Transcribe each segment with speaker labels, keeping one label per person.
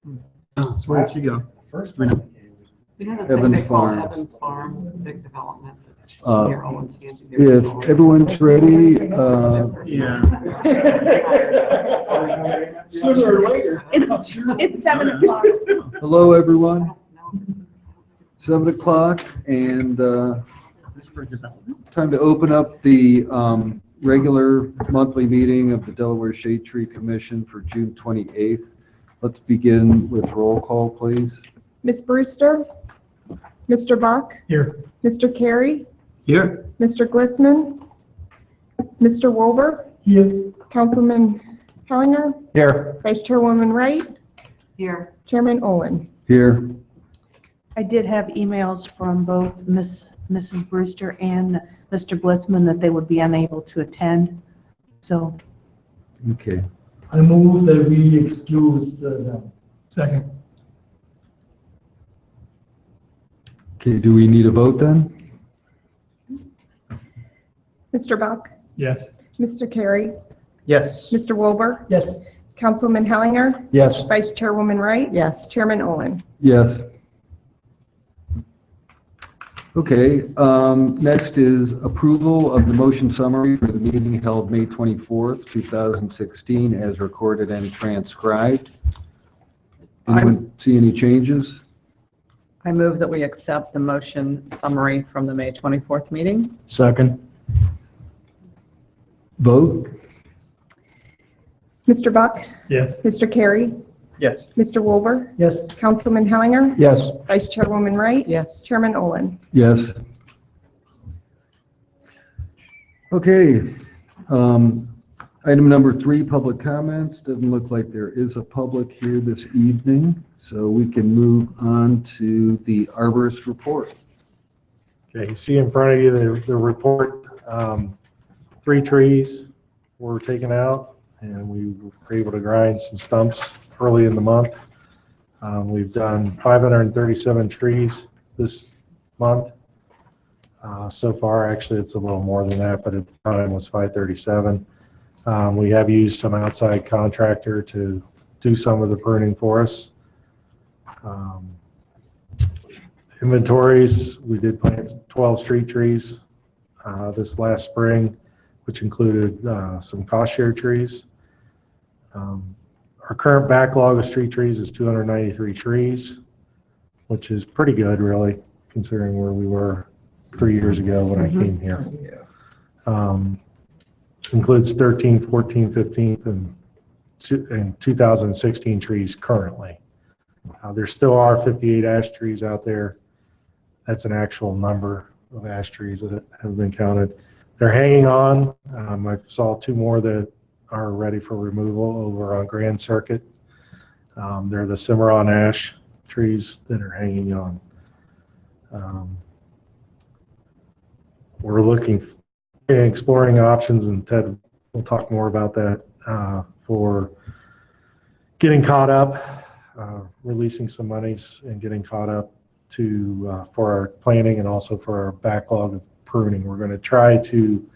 Speaker 1: Oh, so where did she go?
Speaker 2: First
Speaker 1: We
Speaker 2: one.
Speaker 1: know.
Speaker 3: We have a
Speaker 1: Evans
Speaker 3: thing they call
Speaker 1: Farms.
Speaker 3: Evans Farms, a big development.
Speaker 1: Uh,
Speaker 3: Near Owens Candy.
Speaker 1: If everyone's ready, yeah.
Speaker 2: Sooner or later.
Speaker 4: It's 7 o'clock.
Speaker 1: Hello, everyone. 7 o'clock, and
Speaker 2: This for development?
Speaker 1: time to open up the regular monthly meeting of the Delaware Shade Tree Commission for June 28th. Let's begin with roll call, please.
Speaker 4: Ms. Brewster? Mr. Buck?
Speaker 2: Here.
Speaker 4: Mr. Carey?
Speaker 1: Here.
Speaker 4: Mr. Glissman? Mr. Wolber?
Speaker 2: Here.
Speaker 4: Councilman Hellinger?
Speaker 2: Here.
Speaker 4: Vice Chairwoman Wright?
Speaker 3: Here,
Speaker 4: Chairman Olin?
Speaker 1: Here.
Speaker 5: I did have emails from both Mrs. Brewster and Mr. Glissman that they would be unable to attend. So
Speaker 1: Okay.
Speaker 6: I move that we excuse them.
Speaker 2: Second.
Speaker 1: Okay, do we need a vote then?
Speaker 4: Mr. Buck?
Speaker 2: Yes.
Speaker 4: Mr. Carey?
Speaker 2: Yes.
Speaker 4: Mr. Wolber?
Speaker 6: Yes.
Speaker 4: Councilman Hellinger?
Speaker 2: Yes.
Speaker 4: Vice Chairwoman Wright?
Speaker 5: yes,
Speaker 4: Chairman Olin?
Speaker 1: Yes. Okay, next is approval of the motion summary for the meeting held May 24th, 2016, as recorded and transcribed. Anyone see any changes?
Speaker 7: I move that we accept the motion summary from the May 24th meeting.
Speaker 2: Second.
Speaker 1: Vote?
Speaker 4: Mr. Buck?
Speaker 2: Yes.
Speaker 4: Mr. Carey?
Speaker 2: Yes.
Speaker 4: Mr. Wolber?
Speaker 6: Yes.
Speaker 4: Councilman Hellinger?
Speaker 2: Yes.
Speaker 4: Vice Chairwoman Wright?
Speaker 7: Yes.
Speaker 4: Chairman Olin?
Speaker 1: Yes. Okay, item number 3, public comments. Doesn't look like there is a public here this evening, so we can move on to the arborist report.
Speaker 8: Okay, you see in front of you the report. 3 trees were taken out, and we were able to grind some stumps early in the month. We've done 537 trees this month. So far, actually, it's a little more than that, but at the time it was 537. We have used some outside contractor to do some of the pruning for us. Inventories, we did plant 12 street trees this last spring, which included some cost share trees. Our current backlog of street trees is 293 trees, which is pretty good, really, considering where we were 3 years ago when I came here. Includes 13, 14, 15, and 2016 trees currently. There still are 58 ash trees out there. That's an actual number of ash trees that have been counted. They're hanging on. I saw 2 more that are ready for removal over on Grand Circuit. They're the Cimarron ash trees that are hanging on. We're looking and exploring options, and Ted will talk more about that for getting caught up, releasing some monies and getting caught up to for our planning and also for our backlog of pruning. We're going to try to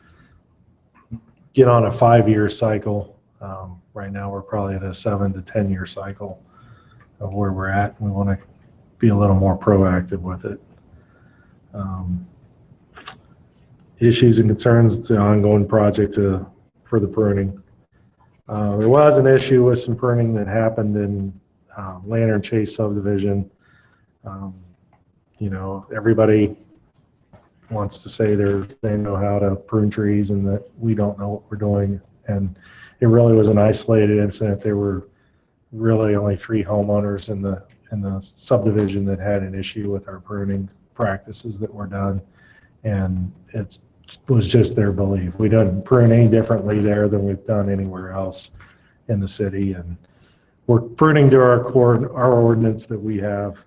Speaker 8: get on a 5-year cycle. Right now, we're probably at a 7 to 10 year cycle of where we're at. We want to be a little more proactive with it. Issues and concerns, it's an ongoing project for the pruning. There was an issue with some pruning that happened in Lantern Chase subdivision. Everybody wants to say they know how to prune trees and that we don't know what we're doing. And it really was an isolated incident. There were really only 3 homeowners in the subdivision that had an issue with our pruning practices that were done. And it was just their belief. We don't prune any differently there than we've done anywhere else in the city. And we're pruning to our ordinance that we have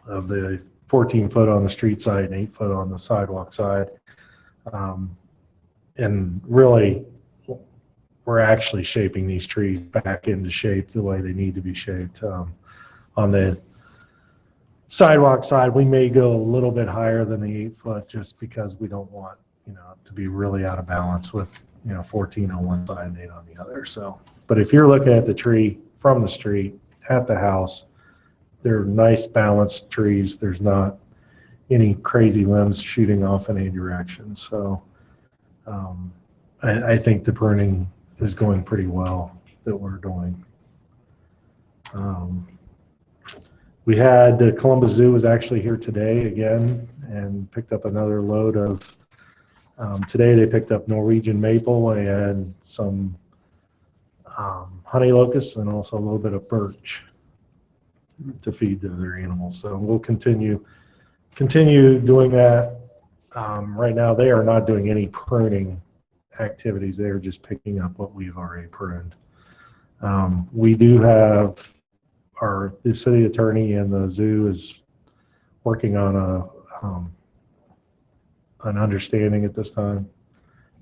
Speaker 8: of the 14 foot on the street side and 8 foot on the sidewalk side. And really, we're actually shaping these trees back into shape the way they need to be shaped. On the sidewalk side, we may go a little bit higher than the 8 foot just because we don't want, to be really out of balance with, 14 on one side and 8 on the other. So, but if you're looking at the tree from the street at the house, they're nice balanced trees. There's not any crazy limbs shooting off in any direction. So I think the pruning is going pretty well that we're doing. We had the Columbus Zoo was actually here today again and picked up another load of, today they picked up Norwegian maple and some honey locusts and also a little bit of birch to feed to their animals. So we'll continue doing that. Right now they are not doing any pruning activities. They are just picking up what we've already pruned. We do have the city attorney and the zoo is working on an understanding at this time,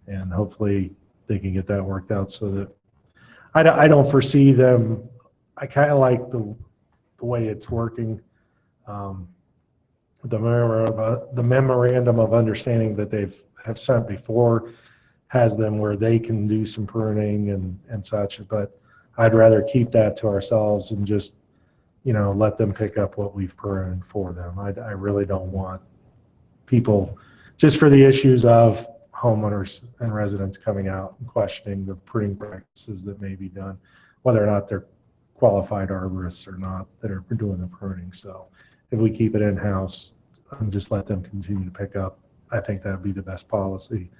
Speaker 8: and hopefully they can get that worked out so that I don't foresee them. I kind of like the way it's working. The memorandum of understanding that have sent before has them where they can do some pruning and such, but I'd rather keep that to ourselves and just, let them pick up what we've pruned for them. I really don't want people, just for the issues of homeowners and residents coming out and questioning the pruning practices that may be done, whether or not they're qualified arborists or not that are doing the pruning. So if we keep it in-house and just let them continue to pick up, I think that would be the best policy.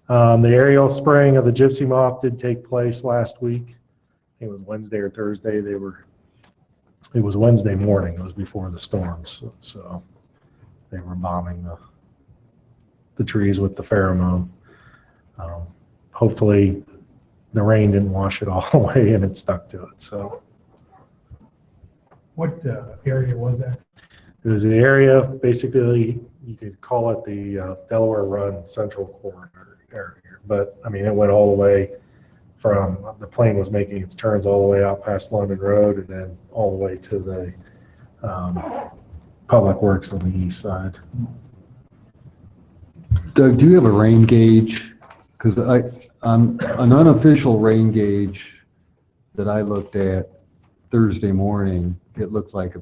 Speaker 8: The aerial spraying of the gypsy moth did take place last week. I think it was Wednesday or Thursday. It was Wednesday morning. It was before the storms. So they were bombing the trees with the pheromone. Hopefully the rain didn't wash it all away and it stuck to it. So
Speaker 6: What area was that?
Speaker 8: it was an area, basically, you could call it the Delaware Run Central Corridor area. But I mean, it went all the way from the plane was making its turns all the way out past London Road and then all the way to the Public Works on the east side.
Speaker 1: Doug, do you have a rain gauge? Because an unofficial rain gauge that I looked at Thursday morning, it looked like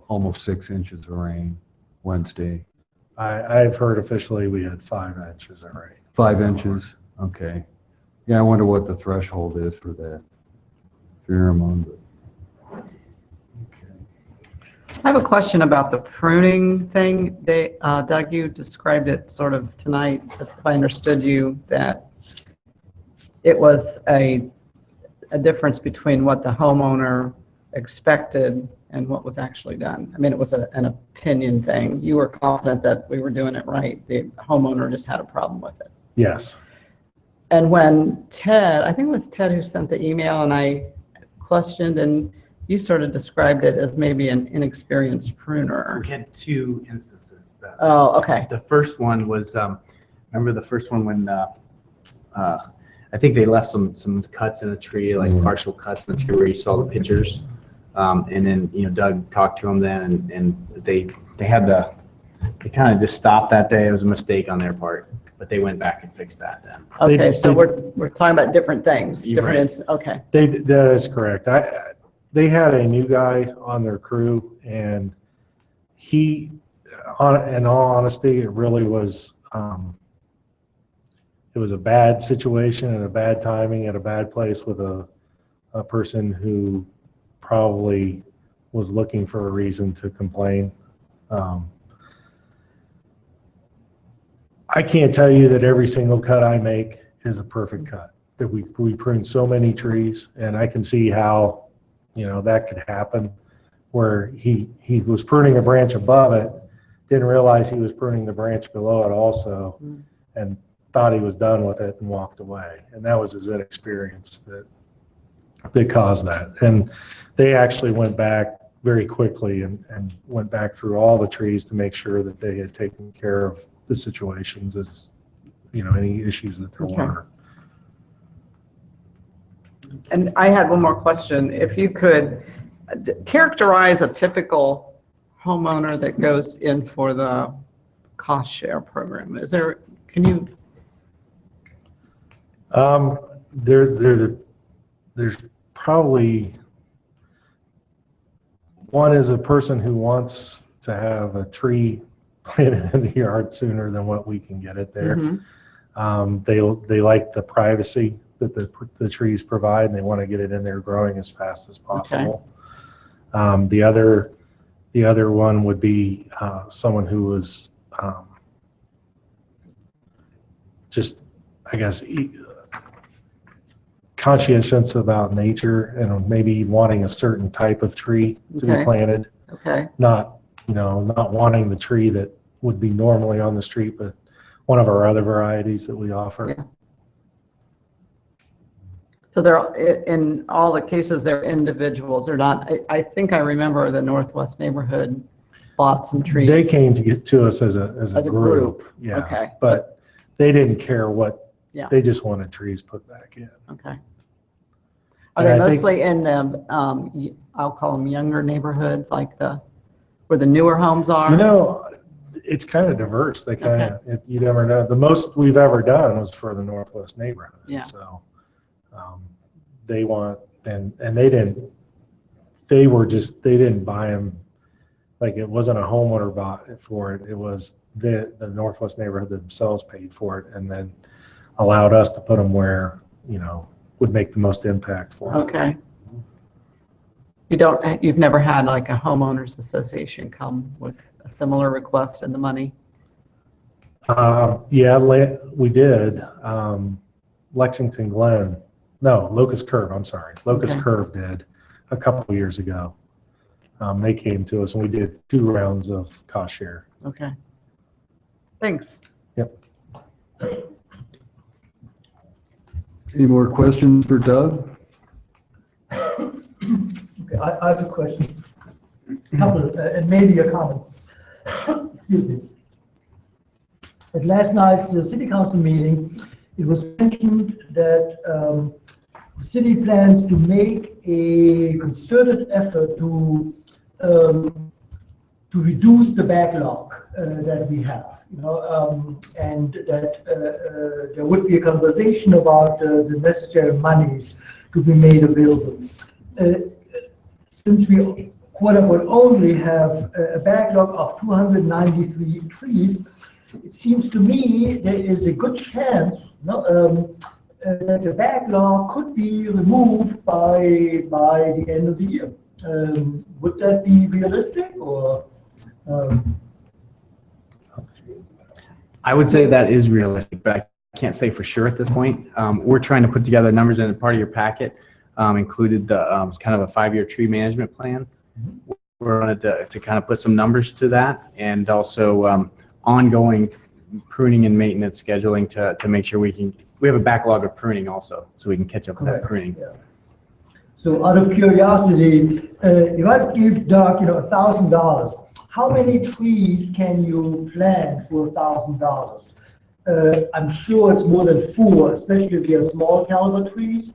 Speaker 1: almost 6 inches of rain Wednesday.
Speaker 8: I've heard officially we had 5 inches of rain.
Speaker 1: 5 inches? Okay. Yeah, I wonder what the threshold is for that pheromone.
Speaker 7: I have a question about the pruning thing. Doug, you described it sort of tonight, if I understood you, that it was a difference between what the homeowner expected and what was actually done. I mean, it was an opinion thing. You were confident that we were doing it right. The homeowner just had a problem with it.
Speaker 8: Yes.
Speaker 7: And when Ted, I think it was Ted who sent the email and I questioned, and you sort of described it as maybe an inexperienced pruner.
Speaker 2: We had 2 instances.
Speaker 7: Oh, okay.
Speaker 2: The first one was, remember the first one when I think they left some cuts in a tree, like partial cuts in the tree where you saw the pictures. And then, Doug talked to them then and they kind of just stopped that day. It was a mistake on their part, but they went back and fixed that then.
Speaker 7: Okay, so we're talking about different things,
Speaker 2: You're
Speaker 7: different
Speaker 2: right.
Speaker 7: instances. Okay.
Speaker 8: That is correct. They had a new guy on their crew, and in all honesty, it really was, it was a bad situation and a bad timing at a bad place with a person who probably was looking for a reason to complain. I can't tell you that every single cut I make is a perfect cut. That we prune so many trees, and I can see how, that could happen where he was pruning a branch above it, didn't realize he was pruning the branch below it also, and thought he was done with it and walked away. And that was his inexperience that caused that. And they actually went back very quickly and went back through all the trees to make sure that they had taken care of the situations as, any issues that there
Speaker 7: Okay.
Speaker 8: were.
Speaker 7: And I had one more question. If you could characterize a typical homeowner that goes in for the cost share program. Can you?
Speaker 8: There's probably One is a person who wants to have a tree planted in the yard sooner than what we can get it there.
Speaker 7: Mhm.
Speaker 8: They like the privacy that the trees provide, and they want to get it in there growing as fast as possible. The other one would be someone who was just, I guess, conscientious about nature and maybe wanting a certain type of tree to be
Speaker 7: Okay.
Speaker 8: planted,
Speaker 7: Okay,
Speaker 8: not wanting the tree that would be normally on the street, but one of our other varieties that we offer.
Speaker 7: Yeah. so they're, in all the cases, they're individuals, they're not, I think I remember the Northwest neighborhood bought some trees.
Speaker 8: They came to get to us as a
Speaker 7: As a
Speaker 8: group.
Speaker 7: group.
Speaker 8: Yeah.
Speaker 7: Okay.
Speaker 8: But they didn't care what,
Speaker 7: Yeah.
Speaker 8: they just wanted trees put back in.
Speaker 7: Okay.
Speaker 8: And
Speaker 7: Are they
Speaker 8: I think-
Speaker 7: mostly in the, I'll call them younger neighborhoods, like where the newer homes are?
Speaker 8: You know, it's kind of diverse. They kind of, you never know. The most we've ever done was for the Northwest neighborhood.
Speaker 7: Yeah.
Speaker 8: So they want, and they didn't buy them. Like it wasn't a homeowner bought it for it. It was the Northwest neighborhood themselves paid for it and then allowed us to put them where, would make the most impact for them.
Speaker 7: Okay. You've never had like a homeowners association come with a similar request in the money?
Speaker 8: Yeah, we did. Lexington Glen, no, Locust Curve, I'm sorry. Locust
Speaker 7: Okay.
Speaker 8: Curve did a couple of years ago. They came to us and we did 2 rounds of cost share.
Speaker 7: Okay. Thanks.
Speaker 8: Yep.
Speaker 1: Any more questions for Doug?
Speaker 6: Okay, I have a question. Couple, and maybe a comment. Excuse me. At last night's city council meeting, it was mentioned that the city plans to make a concerted effort to reduce the backlog that we have. And that there would be a conversation about the necessary monies to be made available. Since we quote unquote only have a backlog of 293 trees, it seems to me there is a good chance that the backlog could be removed by the end of the year. Would that be realistic or?
Speaker 2: I would say that is realistic, but I can't say for sure at this point. We're trying to put together numbers, and part of your packet included the kind of a 5-year tree management plan. We're on it to kind of put some numbers to that, and also ongoing pruning and maintenance scheduling to make sure we have a backlog of pruning also, so we can catch up with that pruning.
Speaker 6: Yeah. So out of curiosity, if I give Doug, $1,000, how many trees can you plant for $1,000? I'm sure it's more than 4, especially if you have small caliber trees.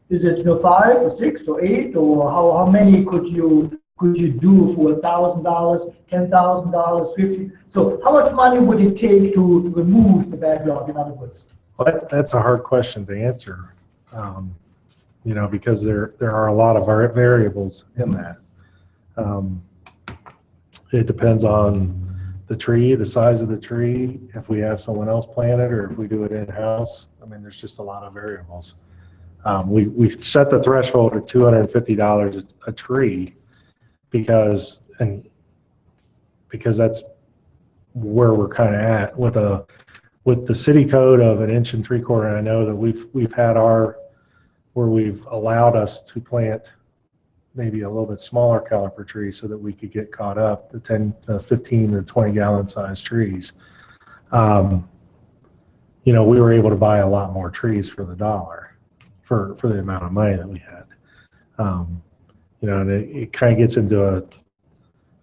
Speaker 6: Is it 5 or 6 or 8, or how many could you do for $1,000, $10,000, 50? So how much money would it take to remove the backlog? In other words,
Speaker 8: Well, that's a hard question to answer, because there are a lot of variables in that. It depends on the tree, the size of the tree, if we have someone else plant it, or if we do it in-house. I mean, there's just a lot of variables. We set the threshold at $250 a tree because that's where we're kind of at with the city code of 1 3/4 inch. I know that we've had where we've allowed us to plant maybe a little bit smaller caliper trees so that we could get caught up, the 10, 15 to 20 gallon size trees. We were able to buy a lot more trees for the dollar for the amount of money that we had. And it kind of gets into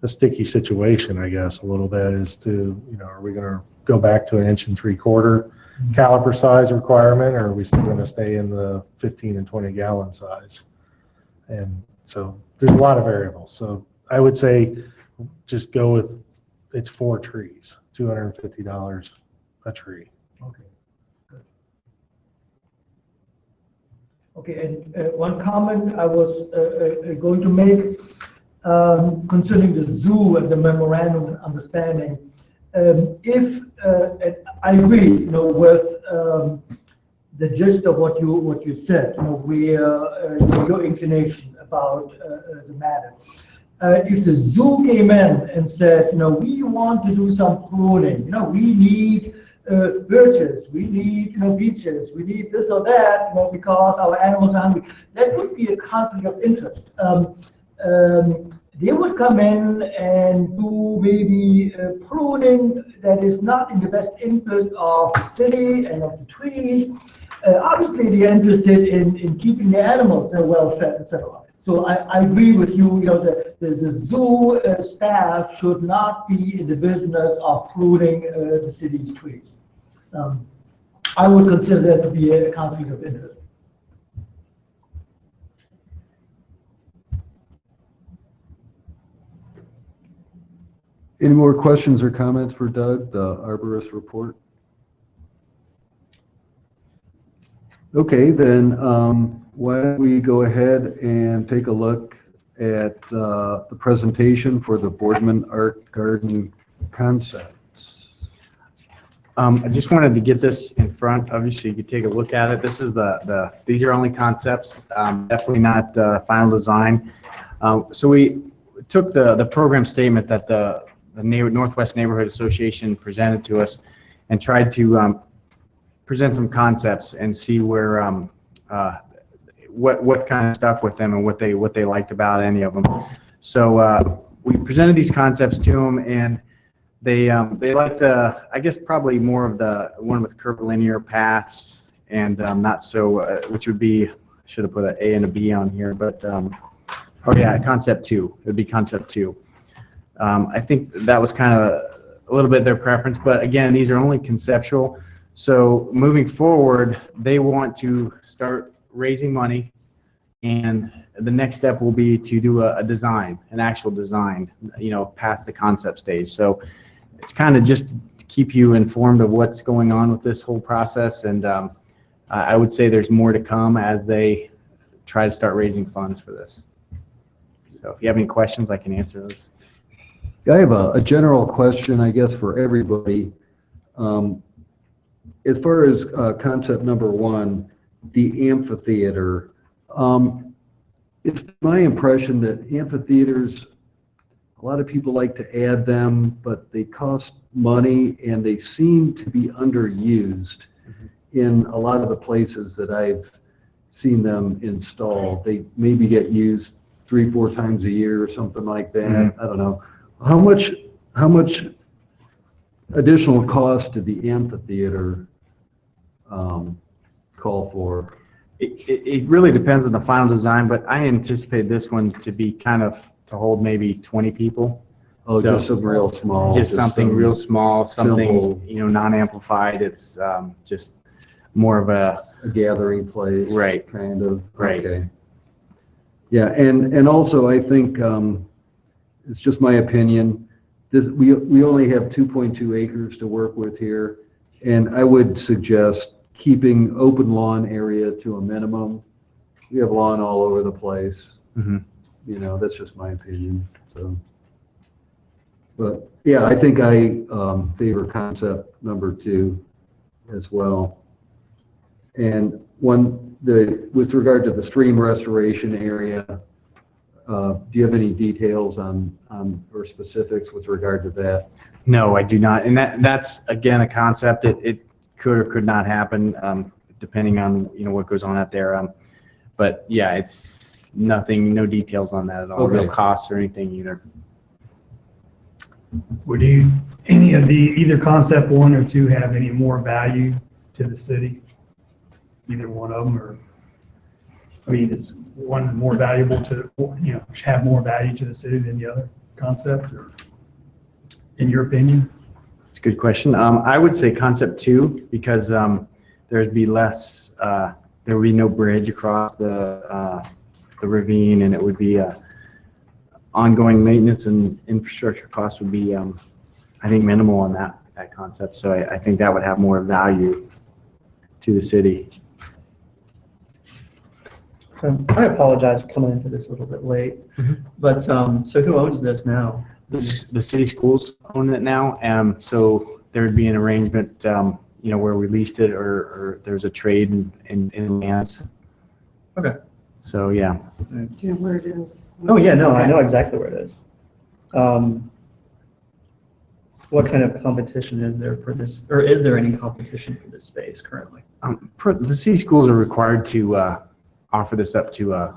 Speaker 8: a sticky situation, I guess, a little bit as to, are we going to go back to 1 3/4 inch caliper size requirement, or are we still going to stay in the 15 and 20 gallon size? And so there's a lot of variables. So I would say just go with, it's 4 trees, $250 a tree.
Speaker 6: okay, good. Okay, and one comment I was going to make, concerning the zoo and the memorandum of understanding. If, and I agree, with the gist of what you said, your inclination about the matter. If the zoo came in and said, we want to do some pruning, we need birches, we need, beeches, we need this or that, because our animals are hungry, that would be a conflict of interest. They would come in and do maybe pruning that is not in the best interest of the city and of the trees. Obviously, they're interested in keeping the animals well fed, etc. So I agree with you. The zoo staff should not be in the business of pruning the city's trees. I would consider that to be a conflict of interest.
Speaker 1: Any more questions or comments for Doug, the arborist report? Okay, then why don't we go ahead and take a look at the presentation for the Boardman Art Garden concepts.
Speaker 2: I just wanted to get this in front of you so you could take a look at it. This is these are only concepts, definitely not final design. So we took the program statement that the Northwest Neighborhood Association presented to us and tried to present some concepts and see where what kind of stuck with them and what they liked about any of them. So we presented these concepts to them, and they liked I guess probably more of the one with curvilinear paths and not so which would be, should have put an A and a B on here, but oh yeah, concept 2. It would be concept 2. I think that was kind of a little bit their preference, but again, these are only conceptual. So moving forward, they want to start raising money, and the next step will be to do a design, an actual design, past the concept stage. So it's kind of just to keep you informed of what's going on with this whole process, and I would say there's more to come as they try to start raising funds for this. So if you have any questions, I can answer those.
Speaker 1: I have a general question, I guess, for everybody. As far as concept number 1, the amphitheater, it's my impression that amphitheaters, a lot of people like to add them, but they cost money and they seem to be underused in a lot of the places that I've seen them installed. They maybe get used 3-4 times a year or something like that. I don't know. How much additional cost did the amphitheater call for?
Speaker 2: It really depends on the final design, but I anticipate this one to be kind of to hold maybe 20 people.
Speaker 1: Oh,
Speaker 2: So,
Speaker 1: just something real small.
Speaker 2: Just something
Speaker 1: some
Speaker 2: real small, something,
Speaker 1: simple-
Speaker 2: non-amplified. It's just more of a
Speaker 1: gathering place.
Speaker 2: Right.
Speaker 1: Kind of.
Speaker 2: Right.
Speaker 1: Okay. Yeah, and also I think it's just my opinion. We only have 2.2 acres to work with here, and I would suggest keeping open lawn area to a minimum. We have lawn all over the place. That's just my opinion. So, but yeah, I think I favor concept number 2 as well. And with regard to the stream restoration area, do you have any details on or specifics with regard to that?
Speaker 2: No, I do not. And that's again a concept. It could or could not happen depending on what goes on out there. But yeah, it's nothing, no details on that at all.
Speaker 1: Okay.
Speaker 2: No costs or anything either.
Speaker 9: Would any of either concept 1 or 2 have any more value to the city? Either one of them, is one more valuable to, have more value to the city than the other concept, or in your opinion?
Speaker 2: It's a good question. I would say concept 2 because there'd be less, there would be no bridge across the ravine, and it would be ongoing maintenance and infrastructure costs would be, I think, minimal on that concept. So I think that would have more value to the city.
Speaker 10: I apologize for coming into this a little bit late, but so who owns this now?
Speaker 2: The city schools own it now, so there'd be an arrangement, where we leased it or there's a trade in lands.
Speaker 10: Okay.
Speaker 2: So, yeah.
Speaker 3: Do you know where it is?
Speaker 10: Oh, yeah, no, I
Speaker 2: Okay.
Speaker 10: know exactly where it is. What kind of competition is there for this, or is there any competition for this space currently?
Speaker 2: The city schools are required to offer this up to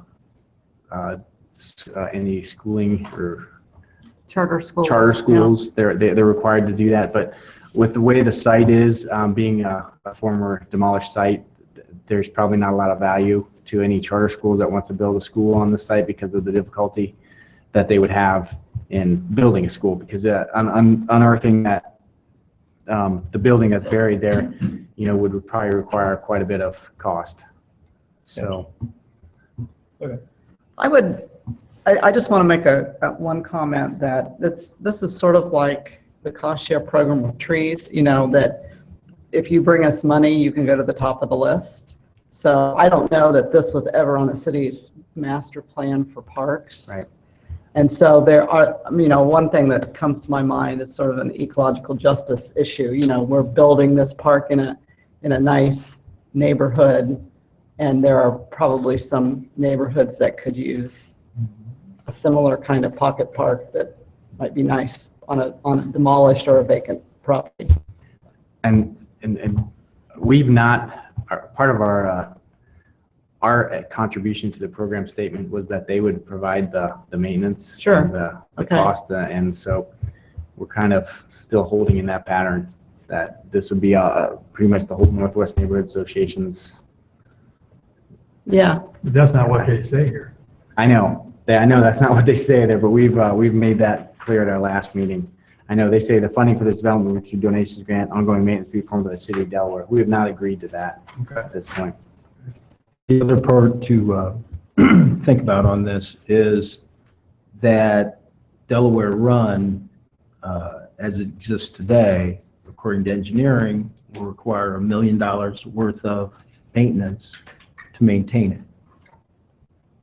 Speaker 2: any schooling or
Speaker 3: Charter school.
Speaker 2: charter schools. They're required to do that. But with the way the site is, being a former demolished site, there's probably not a lot of value to any charter schools that wants to build a school on the site because of the difficulty that they would have in building a school. Because unearthing that the building that's buried there, would probably require quite a bit of cost. So.
Speaker 7: I just want to make one comment that this is sort of like the cost share program with trees, that if you bring us money, you can go to the top of the list. So I don't know that this was ever on the city's master plan for parks.
Speaker 2: Right.
Speaker 7: And so there are, one thing that comes to my mind is sort of an ecological justice issue. We're building this park in a nice neighborhood, and there are probably some neighborhoods that could use a similar kind of pocket park that might be nice on a demolished or a vacant property.
Speaker 2: And we've not, part of our contribution to the program statement was that they would provide the maintenance.
Speaker 7: Sure.
Speaker 2: And the
Speaker 7: Okay.
Speaker 2: cost, and so we're kind of still holding in that pattern that this would be pretty much the whole Northwest Neighborhood Association's.
Speaker 7: Yeah.
Speaker 9: But that's not what they say here.
Speaker 2: I know that's not what they say there, but we've made that clear at our last meeting. I know they say the funding for this development will be through donations grant, ongoing maintenance be formed by the city of Delaware. We have not agreed to that at this point.
Speaker 11: The other part to think about on this is that Delaware Run, as it exists today, according to engineering, will require $1 million worth of maintenance to maintain it.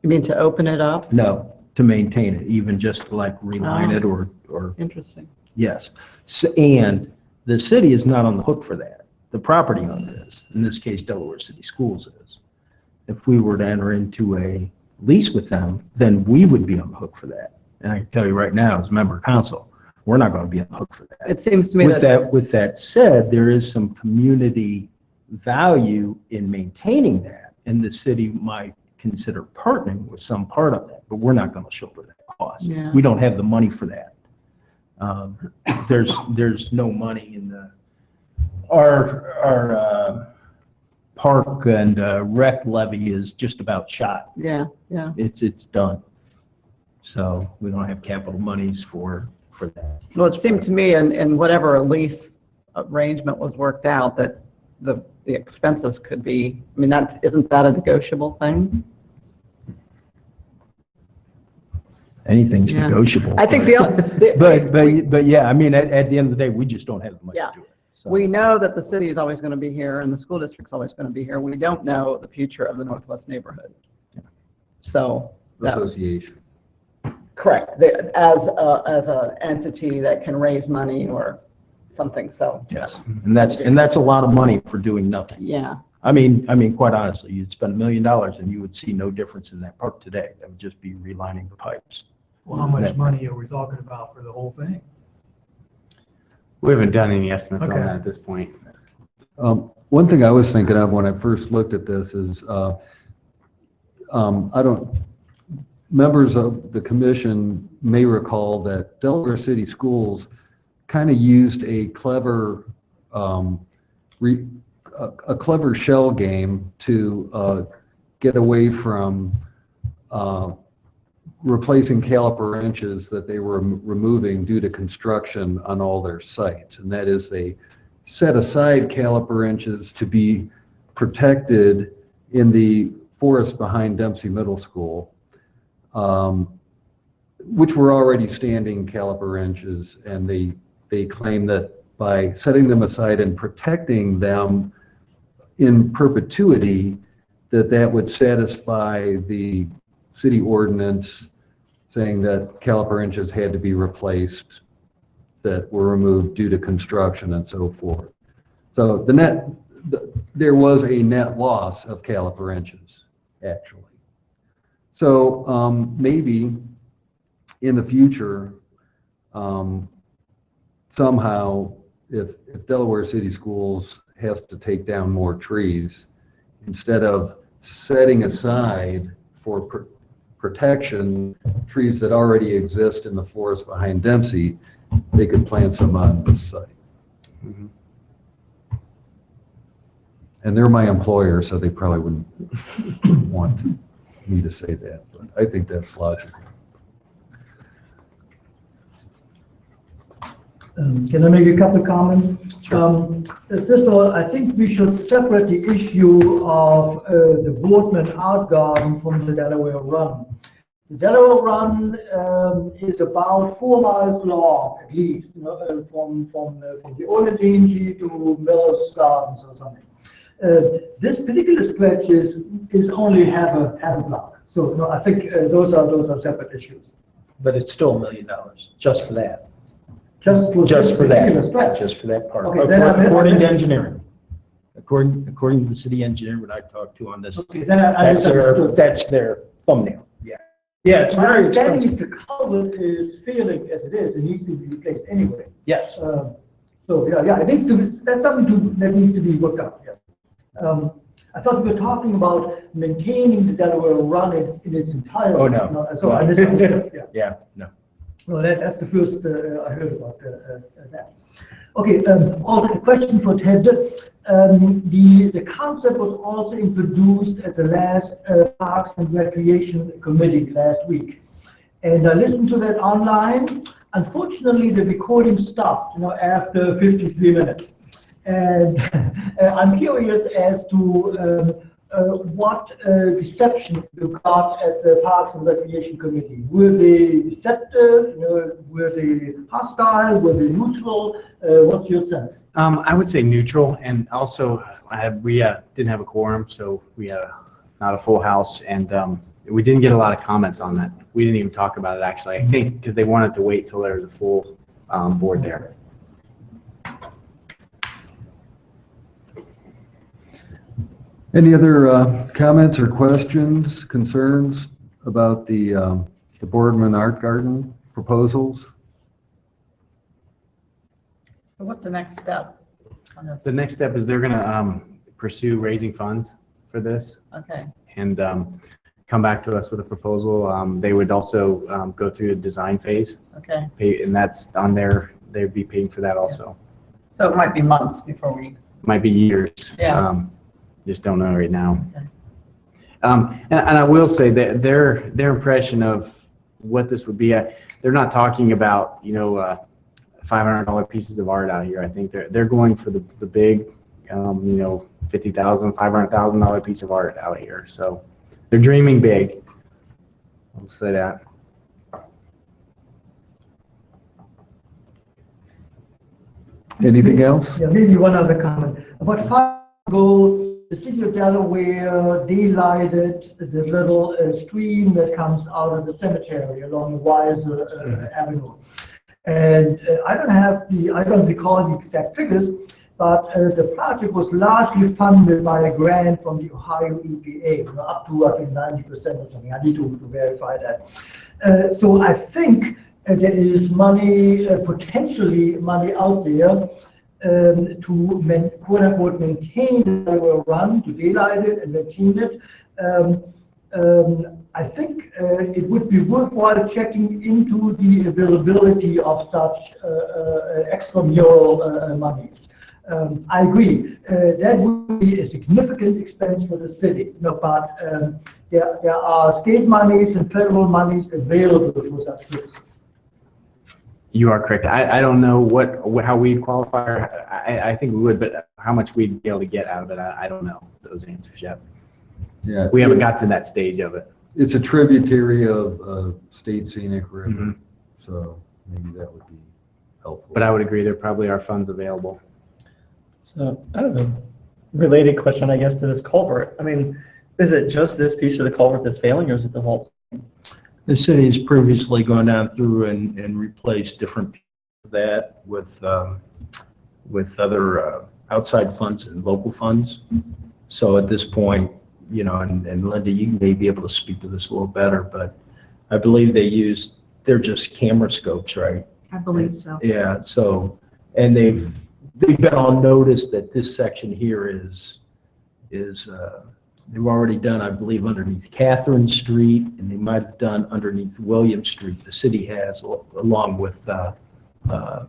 Speaker 7: You mean to open it up?
Speaker 11: No, to maintain it, even just to like reline it or
Speaker 7: Interesting.
Speaker 11: yes. And the city is not on the hook for that. The property owner is. In this case, Delaware City Schools is. If we were to enter into a lease with them, then we would be on the hook for that. And I can tell you right now, as a member of council, we're not going to be on the hook for that.
Speaker 7: It seems to me
Speaker 11: With that said, there is some community value in maintaining that, and the city might consider partnering with some part of that, but we're not going to shoulder that cost.
Speaker 7: Yeah.
Speaker 11: We don't have the money for that. There's no money in our park and rec levy is just about shot.
Speaker 7: Yeah.
Speaker 11: It's done. So we don't have capital monies for that.
Speaker 7: Well, it seemed to me in whatever lease arrangement was worked out that the expenses could be, isn't that a negotiable thing?
Speaker 11: Anything's
Speaker 7: Yeah.
Speaker 11: negotiable.
Speaker 7: I think
Speaker 11: But yeah, at the end of the day, we just don't have the money
Speaker 7: Yeah.
Speaker 11: to do it. So.
Speaker 7: we know that the city is always going to be here and the school district's always going to be here. We don't know the future of the Northwest neighborhood. So,
Speaker 1: Association.
Speaker 7: correct, as an entity that can raise money or something, so.
Speaker 11: Yes, and that's a lot of money for doing nothing.
Speaker 7: Yeah,
Speaker 11: Quite honestly, you'd spend $1 million and you would see no difference in that park today. That would just be relining the pipes.
Speaker 9: Well, how much money are we talking about for the whole thing?
Speaker 2: We haven't done any estimates on
Speaker 9: Okay.
Speaker 2: that at this point.
Speaker 1: One thing I was thinking of when I first looked at this is, members of the commission may recall that Delaware City Schools kind of used a clever shell game to get away from replacing caliper wrenches that they were removing due to construction on all their sites. And that is, they set aside caliper wrenches to be protected in the forest behind Dempsey Middle School, which were already standing caliper wrenches, and they claim that by setting them aside and protecting them in perpetuity, that would satisfy the city ordinance saying that caliper inches had to be replaced that were removed due to construction and so forth. So there was a net loss of caliper inches, actually. So maybe in the future, somehow, if Delaware City Schools has to take down more trees, instead of setting aside for protection trees that already exist in the forest behind Dempsey, they could plant some on this site.
Speaker 2: Mhm.
Speaker 1: And they're my employer, so they probably wouldn't want me to say that, but I think that's logical.
Speaker 6: Can I make a couple of comments? First of all, I think we should separate the issue of the Boardman Art Garden from the Delaware Run. The Delaware Run is about 4 miles long, at least, from the Olentangy to Miller's Gardens or something. This particular stretch is only half a block. So no, I think those are separate issues.
Speaker 11: But it's still $1 million, just for that.
Speaker 6: Just for particular stretch.
Speaker 11: Just for that part.
Speaker 6: Okay, then
Speaker 11: According to engineering. According to the city engineer, what I talked to on this,
Speaker 6: Okay, then I misunderstood.
Speaker 11: that's their thumbnail, yeah. Yeah, it's
Speaker 6: My
Speaker 11: very
Speaker 6: understanding
Speaker 11: expensive.
Speaker 6: is the culvert is failing as it is. It needs to be replaced anyway.
Speaker 11: Yes.
Speaker 6: So, yeah, it needs to be, that's something that needs to be worked out, yes. I thought we were talking about maintaining the Delaware Run in its entirety.
Speaker 11: Oh, no.
Speaker 6: So I misunderstood, yeah.
Speaker 11: Yeah, no.
Speaker 6: Well, that's the first I heard about that. Okay, also a question for Ted. The concept was also introduced at the last Parks and Recreation Committee last week. And I listened to that online. Unfortunately, the recording stopped, after 53 minutes. And I'm curious as to what reception you got at the Parks and Recreation Committee. Were they receptive? Were they hostile? Were they neutral? What's your sense?
Speaker 2: I would say neutral, and also we didn't have a quorum, so we had not a full house, and we didn't get a lot of comments on that. We didn't even talk about it, actually, I think, because they wanted to wait till there was a full board there.
Speaker 1: Any other comments or questions, concerns about the Boardman Art Garden proposals?
Speaker 7: So what's the next step on this?
Speaker 2: The next step is they're going to pursue raising funds for this
Speaker 7: Okay,
Speaker 2: and come back to us with a proposal. They would also go through a design phase,
Speaker 7: okay.
Speaker 2: and that's on there. They'd be paying for that also.
Speaker 7: So it might be months before we,
Speaker 2: Might be years.
Speaker 7: Yeah.
Speaker 2: Just don't know right now.
Speaker 7: Okay.
Speaker 2: And I will say that their impression of what this would be, they're not talking about, $500 pieces of art out here. I think they're going for the big, $50,000, $500,000 piece of art out here. So they're dreaming big. I'll say that.
Speaker 1: Anything else?
Speaker 6: Yeah, maybe one other comment. About 5 years ago, the city of Delaware daylighted the little stream that comes out of the cemetery along Weiser Avenue. And I don't recall the exact figures, but the project was largely funded by a grant from the Ohio EPA, up to, I think, 90% or something. I need to verify that. So I think there is money, potentially money out there to quote unquote maintain the Delaware Run, to daylight it and maintain it. I think it would be worthwhile checking into the availability of such extramural monies. I agree, that would be a significant expense for the city, but there are state monies and federal monies available for such purposes.
Speaker 2: You are correct. I don't know how we'd qualify. I think we would, but how much we'd be able to get out of it, I don't know those answers yet.
Speaker 1: Yeah.
Speaker 2: We haven't got to that stage of it.
Speaker 1: It's a tributary of State Scenic River,
Speaker 2: Mhm.
Speaker 1: so maybe that would be helpful.
Speaker 2: But I would agree, there probably are funds available.
Speaker 10: So I have a related question, I guess, to this culvert. I mean, Is it just this piece of the culvert that's failing, or is it the whole?
Speaker 11: The city has previously gone down through and replaced different pieces of that with other outside funds and local funds. So at this point, and Linda, you may be able to speak to this a little better, but I believe they're just camera scopes, right?
Speaker 5: I believe so.
Speaker 11: Yeah, so, and they've been on notice that this section here is they've already done, I believe, underneath Catherine Street, and they might have done underneath William Street. The city has, along with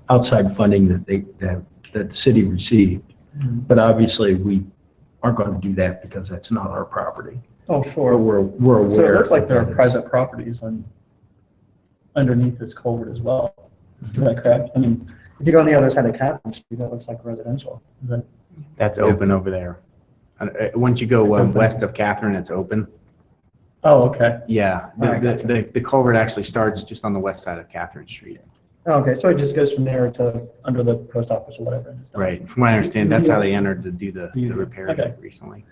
Speaker 11: outside funding that the city received. But obviously, we aren't going to do that because that's not our property.
Speaker 10: Oh,
Speaker 11: But
Speaker 10: sure.
Speaker 11: we're aware.
Speaker 10: So it looks like there are
Speaker 11: that it's-
Speaker 10: private properties underneath this culvert as well. Is that correct? I mean, if you go on the other side of Catherine Street, that looks like residential. Is that?
Speaker 2: That's open over there. Once you go
Speaker 10: It's open.
Speaker 2: west of Catherine, it's open.
Speaker 10: Oh, okay.
Speaker 2: Yeah,
Speaker 10: All right, gotcha.
Speaker 2: the culvert actually starts just on the west side of Catherine Street.
Speaker 10: Oh, okay, so it just goes from there to under the post office or whatever. And it's done.
Speaker 2: Right. From what I understand, that's how they entered to do the repairs
Speaker 10: Okay.
Speaker 2: recently.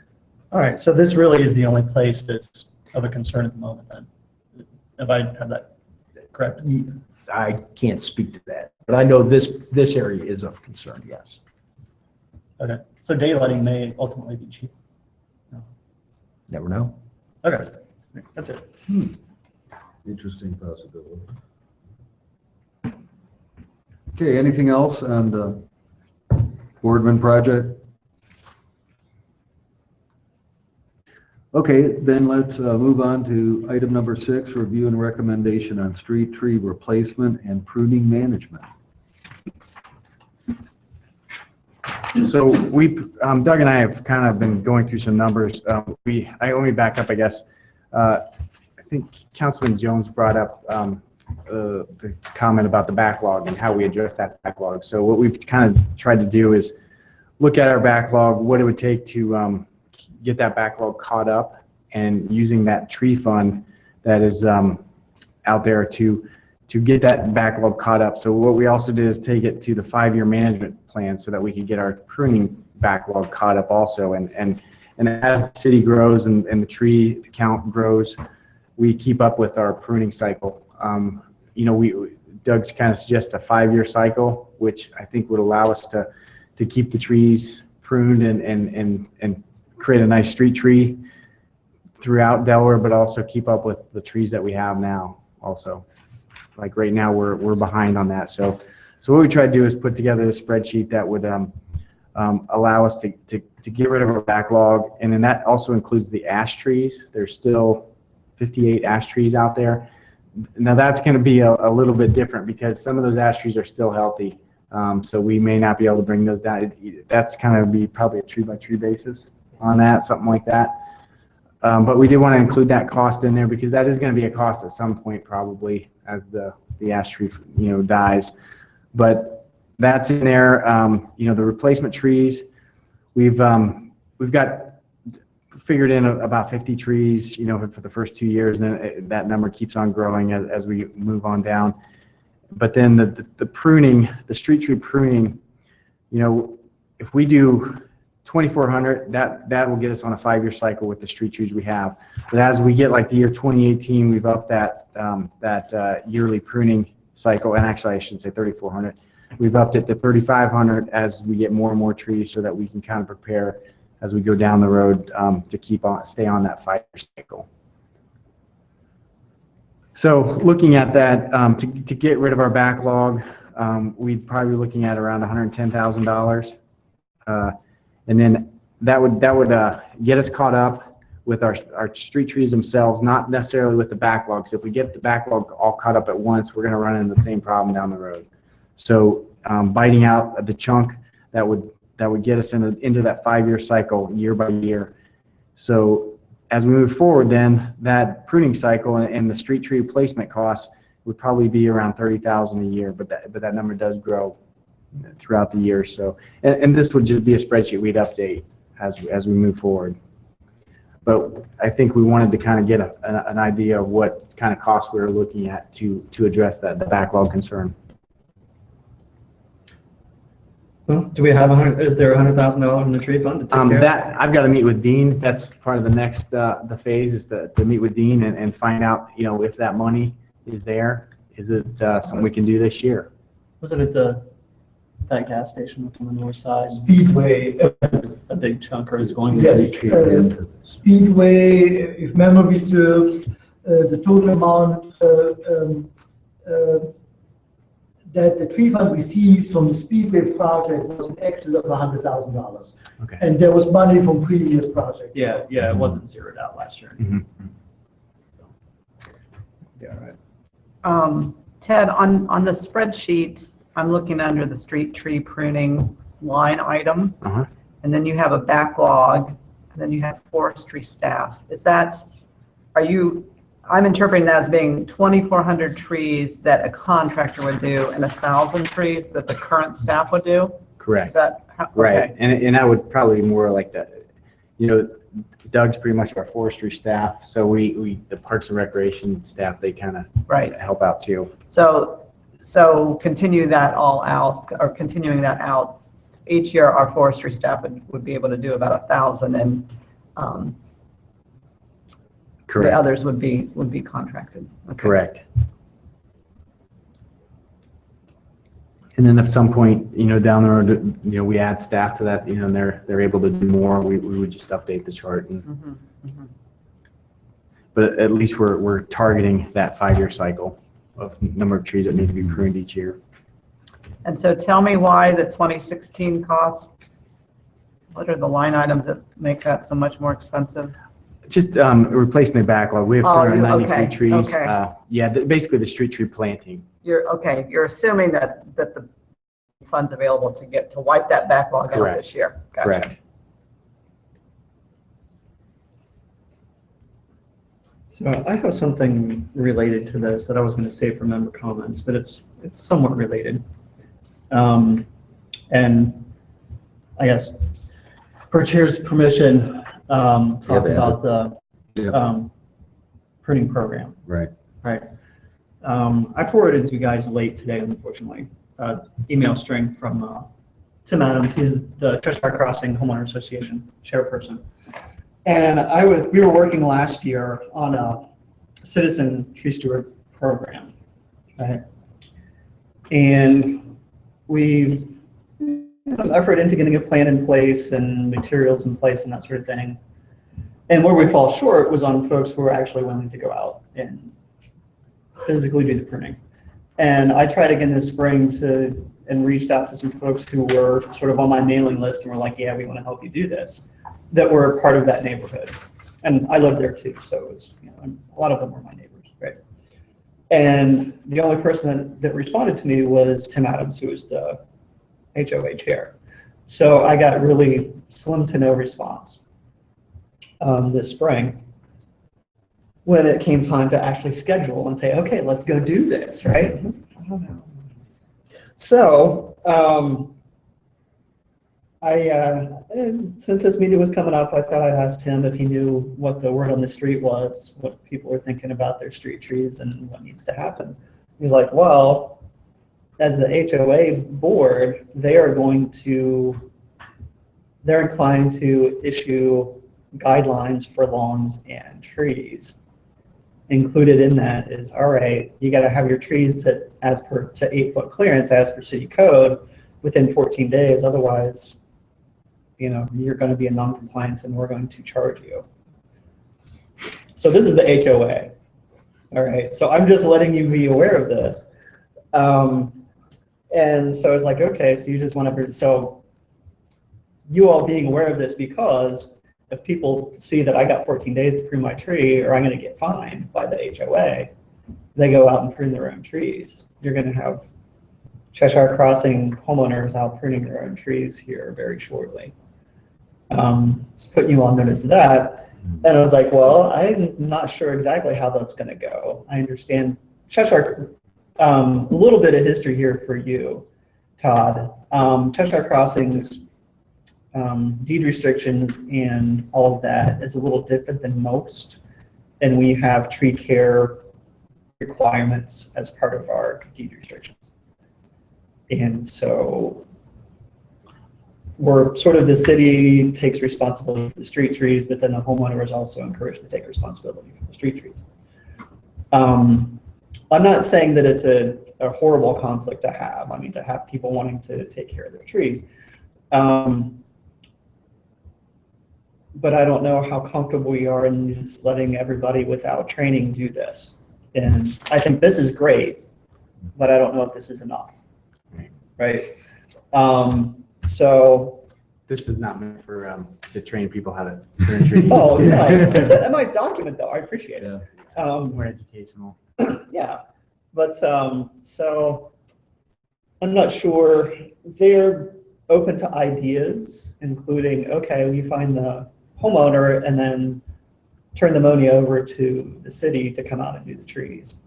Speaker 10: All right, so this really is the only place that's of a concern at the moment then? If I have that correct?
Speaker 11: I can't speak to that, but I know this area is of concern, yes.
Speaker 10: Okay, so daylighting may ultimately be cheap.
Speaker 11: Never know.
Speaker 10: Okay, that's it.
Speaker 1: Interesting possibility. Okay, anything else on the Boardman project? Okay, then let's move on to item number 6, review and recommendation on street tree replacement and pruning management.
Speaker 2: So Doug and I have kind of been going through some numbers. Let me back up, I guess. I think Councilman Jones brought up the comment about the backlog and how we address that backlog. So what we've kind of tried to do is look at our backlog, what it would take to get that backlog caught up, and using that tree fund that is out there to get that backlog caught up. So what we also did is take it to the 5-year management plan so that we could get our pruning backlog caught up also. And as the city grows and the tree count grows, we keep up with our pruning cycle. Doug's kind of suggests a 5-year cycle, which I think would allow us to keep the trees pruned and create a nice street tree throughout Delaware, but also keep up with the trees that we have now also. Like right now, we're behind on that. So what we try to do is put together a spreadsheet that would allow us to get rid of our backlog. And then that also includes the ash trees. There's still 58 ash trees out there. Now that's going to be a little bit different because some of those ash trees are still healthy. So we may not be able to bring those down. That's kind of be probably a tree by tree basis on that, something like that. But we did want to include that cost in there because that is going to be a cost at some point probably as the ash tree dies. But that's in there. The replacement trees, we've got figured in about 50 trees, for the first 2 years, and then that number keeps on growing as we move on down. But then the pruning, the street tree pruning, if we do 2,400, that will get us on a 5-year cycle with the street trees we have. But as we get like the year 2018, we've upped that yearly pruning cycle, and actually I should say 3,400. We've upped it to 3,500 as we get more and more trees so that we can kind of prepare as we go down the road to stay on that 5-year cycle. So looking at that, to get rid of our backlog, we'd probably be looking at around $110,000. And then that would get us caught up with our street trees themselves, not necessarily with the backlogs. If we get the backlog all caught up at once, we're going to run into the same problem down the road. So biting out the chunk that would get us into that 5-year cycle year by year. So as we move forward, then that pruning cycle and the street tree replacement costs would probably be around $30,000 a year, but that number does grow throughout the year. So, and this would just be a spreadsheet we'd update as we move forward. But I think we wanted to kind of get an idea of what kind of costs we were looking at to address the backlog concern.
Speaker 10: Well, do we have is there $100,000 in the tree fund to take care of?
Speaker 2: That, I've got to meet with Dean. That's part of the next, the phase is to meet with Dean and find out, you know, if that money is there. Is it something we can do this year?
Speaker 10: Was it at that gas station on the north side?
Speaker 6: Speedway,
Speaker 10: A big chunk or is going to
Speaker 6: yes,
Speaker 10: be?
Speaker 6: Speedway, if memory serves, the total amount that the tree fund received from the Speedway project was in excess of $100,000.
Speaker 2: Okay.
Speaker 6: And there was money from previous projects.
Speaker 10: Yeah, it wasn't zeroed out last year.
Speaker 2: Yeah, right.
Speaker 7: Ted, on the spreadsheet, I'm looking under the street tree pruning line item,
Speaker 2: Uh-huh.
Speaker 7: and then you have a backlog, and then you have forestry staff. I'm interpreting that as being 2,400 trees that a contractor would do and 1,000 trees that the current staff would do?
Speaker 2: Correct.
Speaker 7: Is that how?
Speaker 2: Right,
Speaker 7: okay.
Speaker 2: and I would probably more like that, you know, Doug's pretty much our forestry staff, so we the Parks and Recreation staff, they kind of
Speaker 7: Right.
Speaker 2: help out too.
Speaker 7: So continue that all out, or continuing that out, each year our forestry staff would be able to do about 1,000, and the
Speaker 2: Correct,
Speaker 7: others would be contracted. Okay.
Speaker 2: correct. And then at some point, you know, down the road, you know, we add staff to that, you know, and they're able to do more, we would just update the chart. And
Speaker 7: Mhm, mhm.
Speaker 2: but at least we're targeting that 5-year cycle of number of trees that need to be pruned each year.
Speaker 7: And so tell me why the 2016 costs, what are the line items that make that so much more expensive?
Speaker 2: Just replacing the backlog. We have
Speaker 7: Oh,
Speaker 2: 293
Speaker 7: okay,
Speaker 2: trees.
Speaker 7: okay.
Speaker 2: Yeah, basically the street tree planting.
Speaker 7: You're assuming that the funds available to wipe that backlog out
Speaker 2: Correct.
Speaker 7: this year. Gotcha.
Speaker 2: Correct.
Speaker 10: So I have something related to this that I was going to save for member comments, but it's somewhat related. And I guess, per chair's permission, talk
Speaker 1: Yeah,
Speaker 10: about the
Speaker 1: Yeah.
Speaker 10: pruning program.
Speaker 1: Right.
Speaker 10: Right. I forwarded to you guys late today, unfortunately, email string from Tim Adams. He's the Cheshire Crossing Homeowner Association chairperson. And we were working last year on a citizen tree steward program, right? And we put effort into getting a plan in place and materials in place and that sort of thing. And where we fall short was on folks who were actually willing to go out and physically do the pruning. And I tried again this spring and reached out to some folks who were sort of on my mailing list and were like, yeah, we want to help you do this, that were part of that neighborhood. And I lived there too, so it was, you know, a lot of them were my neighbors, right? And the only person that responded to me was Tim Adams, who was the HOA chair. So I got really slim to no response this spring when it came time to actually schedule and say, okay, let's go do this, right? So since this meeting was coming up, I thought I'd ask him if he knew what the word on the street was, what people were thinking about their street trees and what needs to happen. He's like, well, as the HOA board, they're inclined to issue guidelines for lawns and trees. Included in that is, all right, you got to have your trees to 8-foot clearance as per city code within 14 days. Otherwise, you know, you're going to be in non-compliance and we're going to charge you. So this is the HOA. All right. So I'm just letting you be aware of this. And so it's like, okay, so you just want to, so you all being aware of this, because if people see that I got 14 days to prune my tree, or I'm going to get fined by the HOA, they go out and prune their own trees. You're going to have Cheshire Crossing homeowners out pruning their own trees here very shortly. Just putting you on notice of that. And I was like, well, I'm not sure exactly how that's going to go. I understand Cheshire, a little bit of history here for you, Todd. Cheshire Crossing's deed restrictions and all of that is a little different than most, and we have tree care requirements as part of our deed restrictions. And so where sort of the city takes responsibility for the street trees, but then the homeowner is also encouraged to take responsibility for the street trees. I'm not saying that it's a horrible conflict to have. I mean, to have people wanting to take care of their trees. But I don't know how comfortable we are in just letting everybody without training do this. And I think this is great, but I don't know if this is enough, right? So.
Speaker 2: This is not meant for, to train people how to prune trees.
Speaker 10: Oh, no, it's a nice document though, I appreciate it.
Speaker 2: More educational.
Speaker 10: Yeah, but, so, I'm not sure, they're open to ideas, including, okay, we find the homeowner and then turn the money over to the city to come out and do the trees.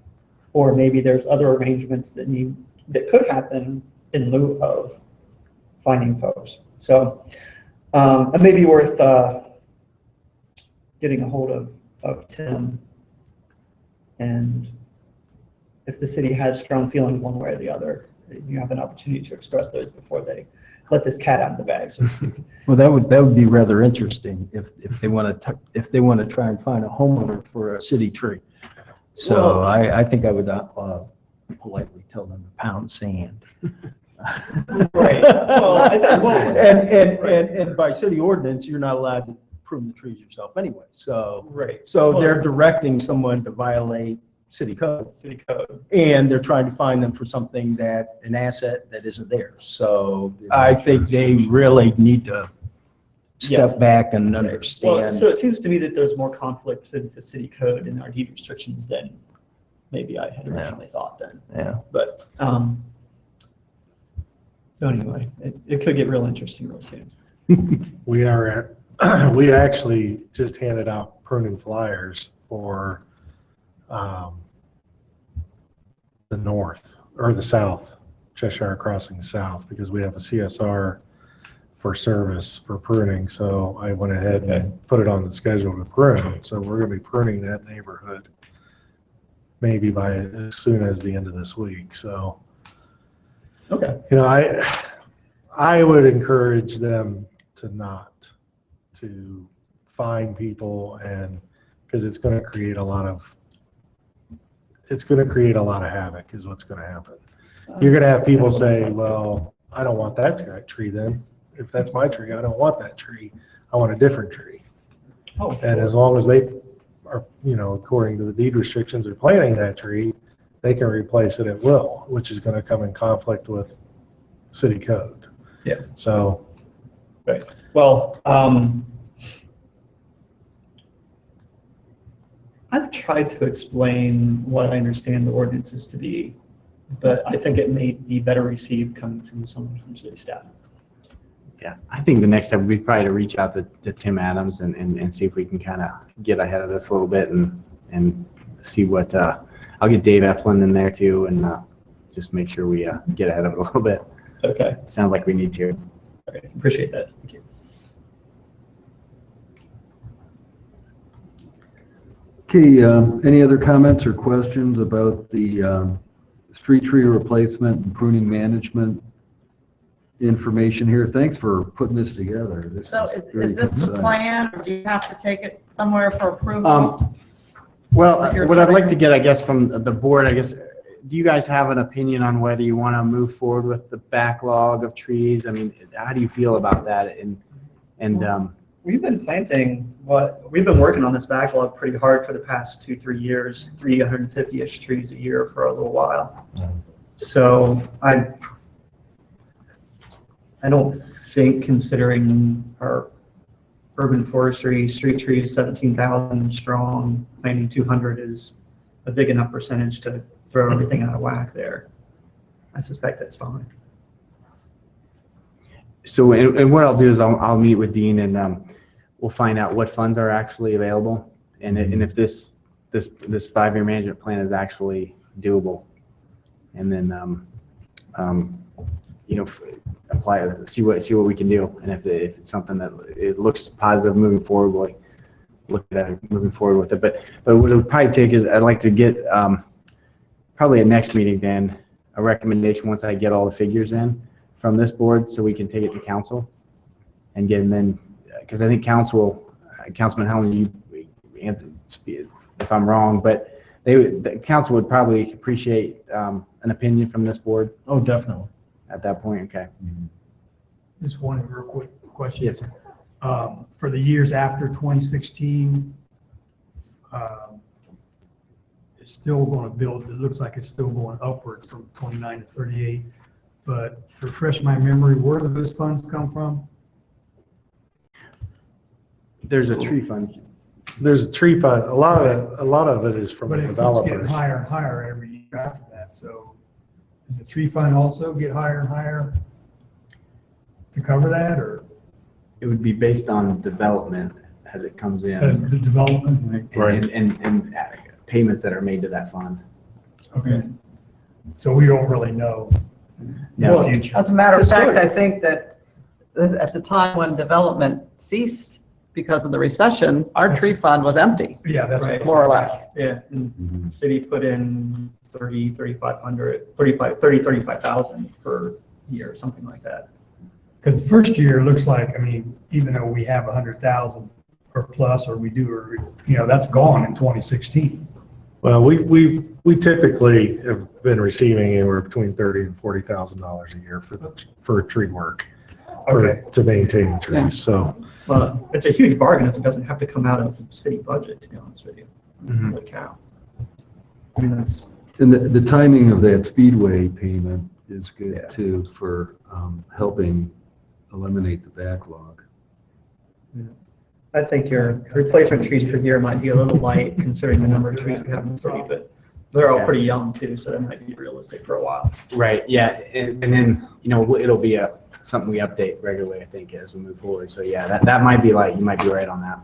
Speaker 10: Or maybe there's other arrangements that could happen in lieu of finding folks. So it may be worth getting a hold of Tim, and if the city has strong feelings one way or the other, you have an opportunity to express those before they let this cat out of the bag, so to speak.
Speaker 11: Well, that would be rather interesting if they want to try and find a homeowner for a city tree. So I think I would politely tell them to pound sand.
Speaker 10: Right. Well, I think,
Speaker 11: and by city ordinance, you're not allowed to prune the trees yourself anyway. So
Speaker 10: right.
Speaker 11: So they're directing someone to violate city code.
Speaker 10: City code.
Speaker 11: And they're trying to find them for something an asset that isn't theirs. So I think they really need to step back and understand.
Speaker 10: Well, so it seems to me that there's more conflict with the city code and our deed restrictions than maybe I had originally thought then.
Speaker 11: Yeah.
Speaker 10: But, so anyway, it could get real interesting real soon.
Speaker 8: We actually just handed out pruning flyers for the north or the south, Cheshire Crossing South, because we have a CSR for service for pruning. So I went ahead and put it on the schedule to prune. So we're going to be pruning that neighborhood maybe by as soon as the end of this week. So,
Speaker 10: okay,
Speaker 8: you know, I would encourage them to not to find people, and because it's going to create a lot of havoc is what's going to happen. You're going to have people say, well, I don't want that tree then. If that's my tree, I don't want that tree. I want a different tree.
Speaker 10: Oh,
Speaker 8: And as long as they are, you know, according to the deed restrictions, are planting that tree, they can replace it at will, which is going to come in conflict with city code.
Speaker 10: Yes.
Speaker 8: So.
Speaker 10: Right. Well, I've tried to explain what I understand the ordinances to be, but I think it may be better received coming from someone from city staff.
Speaker 2: Yeah, I think the next step would be probably to reach out to Tim Adams and see if we can kind of get ahead of this a little bit and see what, I'll get Dave Eflin in there too, and just make sure we get ahead of it a little bit.
Speaker 10: Okay.
Speaker 2: Sounds like we need to.
Speaker 10: Okay. Appreciate that. Thank you.
Speaker 1: Okay, any other comments or questions about the street tree replacement and pruning management information here? Thanks for putting this together.
Speaker 3: So
Speaker 1: very
Speaker 3: is this the
Speaker 1: concise.
Speaker 3: plan, or do you have to take it somewhere for approval?
Speaker 2: Well,
Speaker 3: If you're
Speaker 2: what I'd like
Speaker 3: trying-
Speaker 2: to get, I guess, from the board, I guess, do you guys have an opinion on whether you want to move forward with the backlog of trees? I mean, how do you feel about that? And
Speaker 10: We've been planting we've been working on this backlog pretty hard for the past 2-3 years, 350-ish trees a year for a little while. So I don't think, considering our urban forestry street trees, 17,000 strong, planting 200 is a big enough percentage to throw everything out of whack there. I suspect that's fine.
Speaker 2: so, and what I'll do is I'll meet with Dean and we'll find out what funds are actually available, and if this 5-year management plan is actually doable, and then you know, apply, see what we can do, and if it's something that it looks positive moving forward, we'll look at it moving forward with it. But what it would probably take is I'd like to get probably at next meeting then a recommendation once I get all the figures in from this board, so we can take it to council and get them in, because I think Councilman Helen, you answer if I'm wrong, but the council would probably appreciate an opinion from this board
Speaker 11: Oh, definitely.
Speaker 2: at that point. Okay.
Speaker 9: Just one real quick question.
Speaker 2: Yes, sir.
Speaker 9: For the years after 2016, it's still going to build, it looks like it's still going upward from 29 to 38. But to refresh my memory, where do those funds come from?
Speaker 2: There's a tree fund.
Speaker 8: There's a tree fund. A lot of it is from
Speaker 9: But
Speaker 8: the
Speaker 9: it keeps getting
Speaker 8: developers.
Speaker 9: higher and higher every year after that. So does the tree fund also get higher and higher to cover that, or
Speaker 2: It would be based on development as it comes
Speaker 9: as
Speaker 2: in
Speaker 9: the development?
Speaker 8: Right.
Speaker 2: and payments that are made to that fund.
Speaker 9: Okay. So we don't really know
Speaker 2: No.
Speaker 9: the future.
Speaker 7: As a matter of fact, I think that at the time when development ceased because of the recession, our tree fund was empty,
Speaker 9: Yeah, that's
Speaker 10: Right.
Speaker 7: more or less.
Speaker 10: Yeah, and
Speaker 1: Mhm.
Speaker 10: the city put in 35,000 per year, something like that.
Speaker 9: Because the first year looks like, I mean, even though we have 100,000 or plus, or we do, or, that's gone in 2016.
Speaker 8: Well, we typically have been receiving anywhere between $30,000 and $40,000 a year for tree work,
Speaker 9: Okay.
Speaker 8: to maintain the
Speaker 7: Yeah.
Speaker 8: trees, so.
Speaker 10: Well, it's a huge bargain if it doesn't have to come out of city budget, to be honest with you.
Speaker 2: Mhm.
Speaker 10: Holy cow. I mean, that's,
Speaker 1: And the timing of that Speedway payment is good
Speaker 10: Yeah.
Speaker 1: too for helping eliminate the backlog.
Speaker 10: I think your replacement trees per year might be a little light considering the number of trees we have in the city, but they're all pretty young too, so that might be realistic for a while.
Speaker 2: Right, yeah, and then, it'll be something we update regularly, I think, as we move forward. So yeah, that might be light. You might be right on that.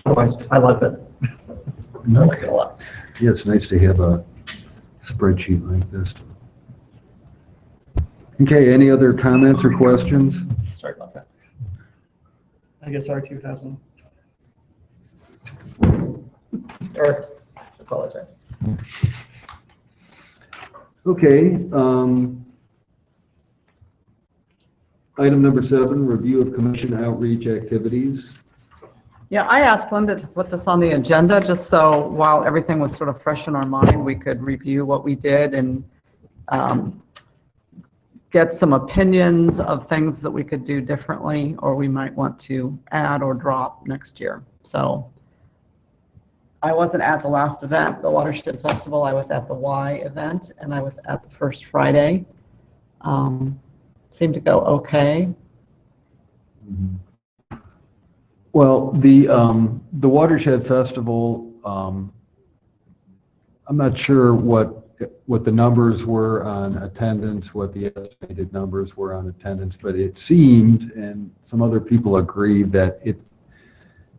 Speaker 10: Otherwise, I love it. I like it a lot.
Speaker 1: Yeah, it's nice to have a spreadsheet like this. Okay, any other comments or questions?
Speaker 10: Sorry about that. I guess R2 has one. Sorry, apologize.
Speaker 1: Okay. Item number 7, review of commission outreach activities.
Speaker 7: Yeah, I asked Linda to put this on the agenda, just so while everything was sort of fresh in our mind, we could review what we did and get some opinions of things that we could do differently, or we might want to add or drop next year. So I wasn't at the last event, the Watershed Festival. I was at the Y event, and I was at the First Friday. Seemed to go okay.
Speaker 1: Well, the Watershed Festival, I'm not sure what the numbers were on attendance, what the estimated numbers were on attendance, but it seemed, and some other people agreed, that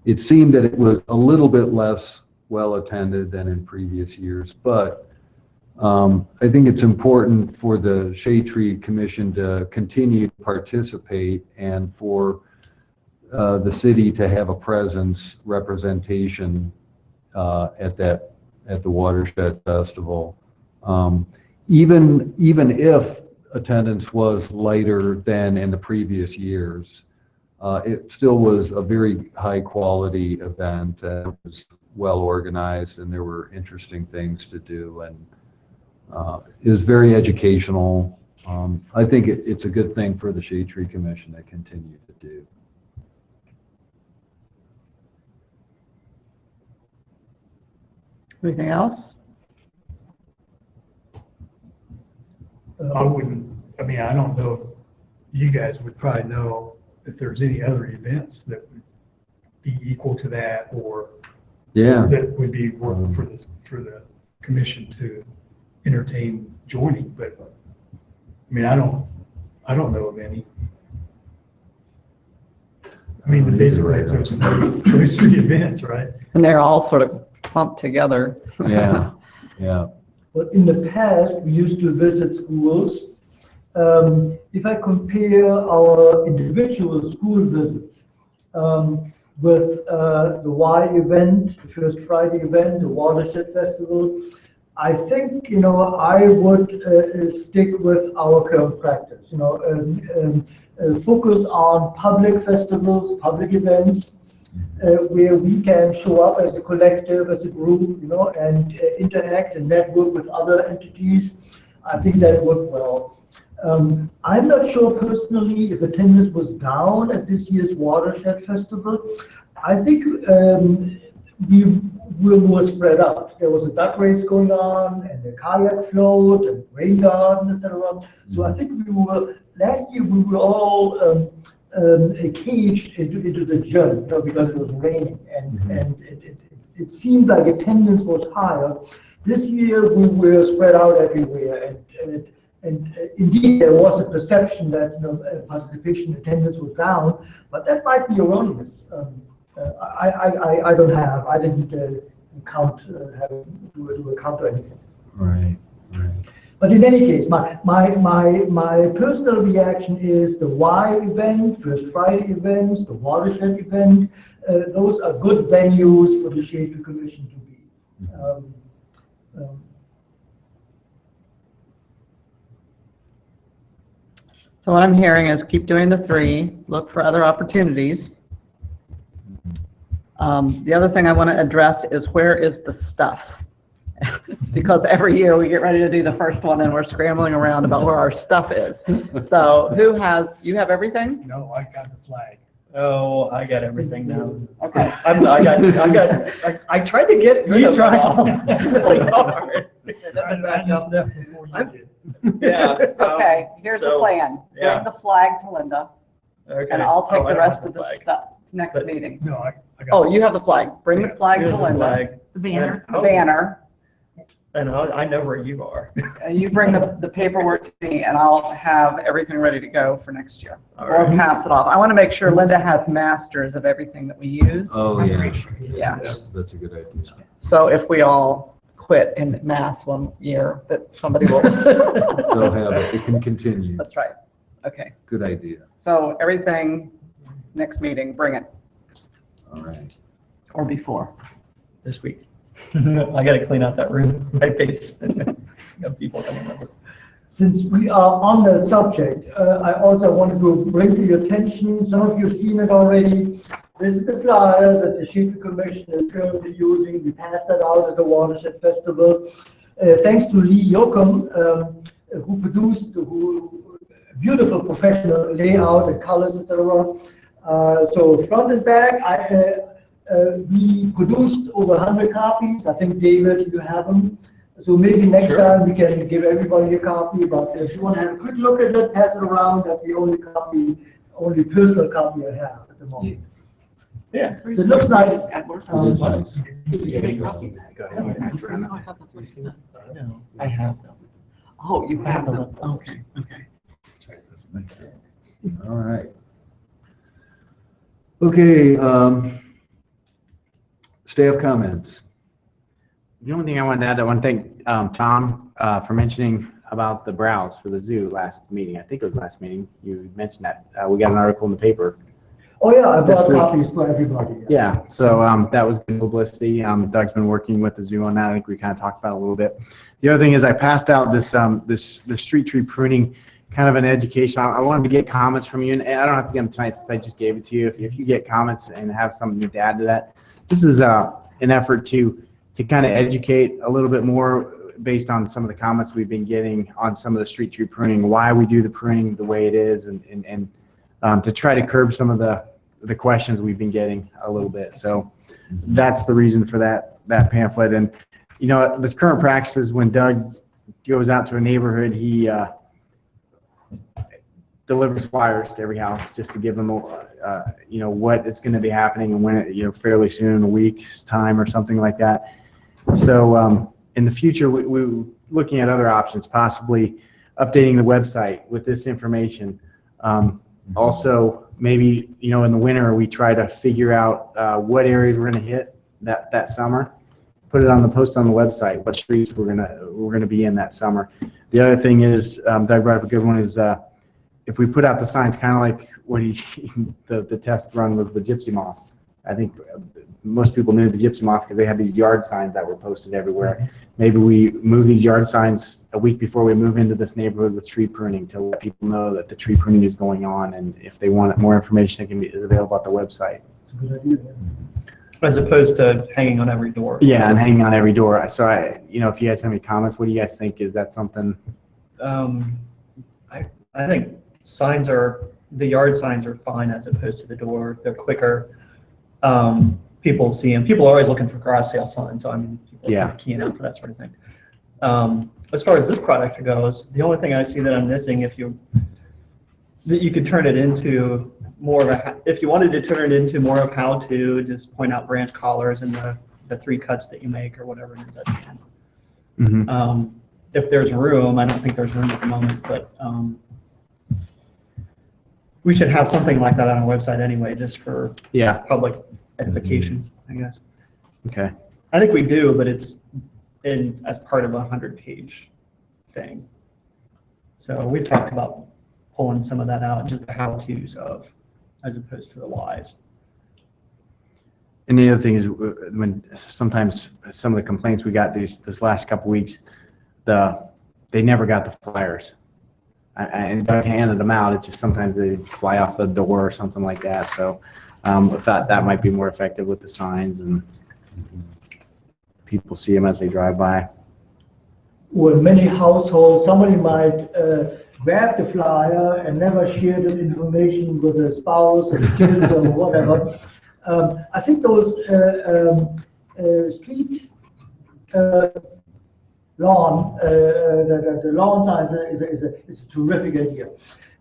Speaker 1: it seemed that it was a little bit less well attended than in previous years. But I think it's important for the Shade Tree Commission to continue to participate and for the city to have a presence, representation at the Watershed Festival. Even if attendance was lighter than in the previous years, it still was a very high quality event. It was well organized and there were interesting things to do, and it was very educational. I think it's a good thing for the Shade Tree Commission to continue to do.
Speaker 7: Anything else?
Speaker 9: I don't know if you guys would probably know if there's any other events that would be equal to that, or
Speaker 1: Yeah.
Speaker 9: that would be worth for the commission to entertain joining, but I don't know of any. Basically, it's those 3 events, right?
Speaker 7: And they're all sort of clumped together.
Speaker 1: Yeah. Yeah.
Speaker 6: But in the past, we used to visit schools. If I compare our individual school visits with the Y event, the First Friday event, the Watershed Festival, I think, I would stick with our current practice, focus on public festivals, public events, where we can show up as a collective, as a group, and interact and network with other entities. I think that worked well. I'm not sure personally if attendance was down at this year's Watershed Festival. I think we were more spread out. There was a duck race going on, and a kayak float, and rain garden, etc. So I think last year we were all caged into the gym, because it was raining, and it seemed like attendance was higher. This year we were spread out everywhere, and indeed there was a perception that participation attendance was down, but that might be erroneous. I didn't count do a count or anything.
Speaker 1: Right.
Speaker 6: But in any case, my personal reaction is the Y event, First Friday events, the Watershed event. Those are good venues for the Shade Tree Commission to be.
Speaker 7: So what I'm hearing is keep doing the 3, look for other opportunities. The other thing I want to address is where is the stuff? Because every year we get ready to do the first one and we're scrambling around about where our stuff is. So you have everything?
Speaker 9: No, I got the flag.
Speaker 10: Oh, I got everything now.
Speaker 7: Okay.
Speaker 10: I tried to get rid of it all. Really hard.
Speaker 9: I just left before you did.
Speaker 10: Yeah.
Speaker 7: Okay, here's the
Speaker 10: so,
Speaker 7: plan.
Speaker 10: yeah.
Speaker 7: Bring the flag to Linda,
Speaker 10: Okay.
Speaker 7: and I'll take
Speaker 10: Oh, I
Speaker 7: the
Speaker 10: don't
Speaker 7: rest
Speaker 10: have
Speaker 7: of the
Speaker 10: flag.
Speaker 7: stuff next
Speaker 10: But-
Speaker 7: meeting.
Speaker 9: No, I got.
Speaker 7: Oh, you have the flag. Bring the flag
Speaker 10: Here's
Speaker 7: to
Speaker 10: the
Speaker 7: Linda,
Speaker 10: flag.
Speaker 5: The banner.
Speaker 7: the banner,
Speaker 10: And I know where you are.
Speaker 7: and you bring the paperwork to me, and I'll have everything ready to go for next year.
Speaker 10: All
Speaker 7: Or
Speaker 10: right.
Speaker 7: pass it off. I want to make sure Linda has masters of everything that we use.
Speaker 1: Oh, yeah.
Speaker 7: Yeah.
Speaker 1: That's a good idea.
Speaker 7: So if we all quit in mass one year, that somebody will.
Speaker 1: They'll have it. It can continue.
Speaker 7: That's right. Okay.
Speaker 1: Good idea.
Speaker 7: So everything, next meeting, bring it,
Speaker 1: All right.
Speaker 7: or before.
Speaker 10: This week. I gotta clean out that room, my basement. Got people coming over.
Speaker 6: Since we are on the subject, I also wanted to bring to your attention, some of you have seen it already. This is the flyer that the Shade Tree Commission is currently using. We passed that out at the Watershed Festival. Thanks to Lee Yoakum, who produced beautiful professional layout and colors, etc. So front and back, we produced over 100 copies. I think, David, you have them. So maybe next time we can give everybody a copy, but if you want to have a quick look at it, pass it around. That's the only personal copy I have at the moment.
Speaker 10: Yeah.
Speaker 6: So it looks nice.
Speaker 1: It is nice.
Speaker 10: I have them.
Speaker 7: Oh, you have them. Okay, okay.
Speaker 1: All right. Okay, staff comments.
Speaker 2: The only thing I wanted to add, I want to thank Tom for mentioning about the browse for the zoo last meeting. I think it was last meeting. You mentioned that. We got an article in the paper.
Speaker 6: Oh, yeah, I brought
Speaker 2: This week.
Speaker 6: copies for everybody.
Speaker 2: Yeah, so that was good publicity. Doug's been working with the zoo on that. I think we kind of talked about it a little bit. The other thing is I passed out the street tree pruning, kind of an education. I wanted to get comments from you, and I don't have to get them tonight since I just gave it to you. If you get comments and have something to add to that, this is an effort to kind of educate a little bit more based on some of the comments we've been getting on some of the street tree pruning, why we do the pruning the way it is, and to try to curb some of the questions we've been getting a little bit. So that's the reason for that pamphlet. And the current practice is when Doug goes out to a neighborhood, he delivers flyers to every house just to give them what is going to be happening and when fairly soon, in a week's time or something like that. So in the future, we're looking at other options, possibly updating the website with this information. Also, maybe in the winter we try to figure out what areas we're going to hit that summer. Put it on the post on the website. What streets we're gonna be in that summer. The other thing is, Doug brought up a good one, is if we put out the signs, kind of like what the test run was the gypsy moth I think most people knew the gypsy moth because they had these yard signs that were posted everywhere. Maybe we move these yard signs a week before we move into this neighborhood with tree pruning to let people know that the tree pruning is going on, and if they want more information, is available at the website.
Speaker 6: It's a good idea.
Speaker 10: As opposed to hanging on every door.
Speaker 2: Yeah, and hanging on every door. So if you guys have any comments, what do you guys think? Is that something?
Speaker 10: I think the yard signs are fine as opposed to the door. They're quicker. People see them. People are always looking for garage sale signs, so I mean, people are keying out for that sort of thing. As far as this product goes, the only thing I see that I'm missing, that you could turn it into more of if you wanted to turn it into more of how to just point out branch collars and the 3 cuts that you make or whatever it is at the end.
Speaker 2: Mm-hmm.
Speaker 10: If there's room, I don't think there's room at the moment, but we should have something like that on our website anyway, just for public edification, I guess.
Speaker 2: Okay.
Speaker 10: I think we do, but it's as part of a 100-page thing. So we've talked about pulling some of that out, just the how-tos of, as opposed to the whys.
Speaker 2: And the other thing is when sometimes some of the complaints we got this last couple weeks, they never got the flyers. And Doug handed them out. It's just sometimes they fly off the door or something like that. So I thought that might be more effective with the signs and people see them as they drive by.
Speaker 6: Or in many households, somebody might grab the flyer and never share the information with a spouse or kids or whatever. I think those street lawn, the lawn signs is a terrific idea.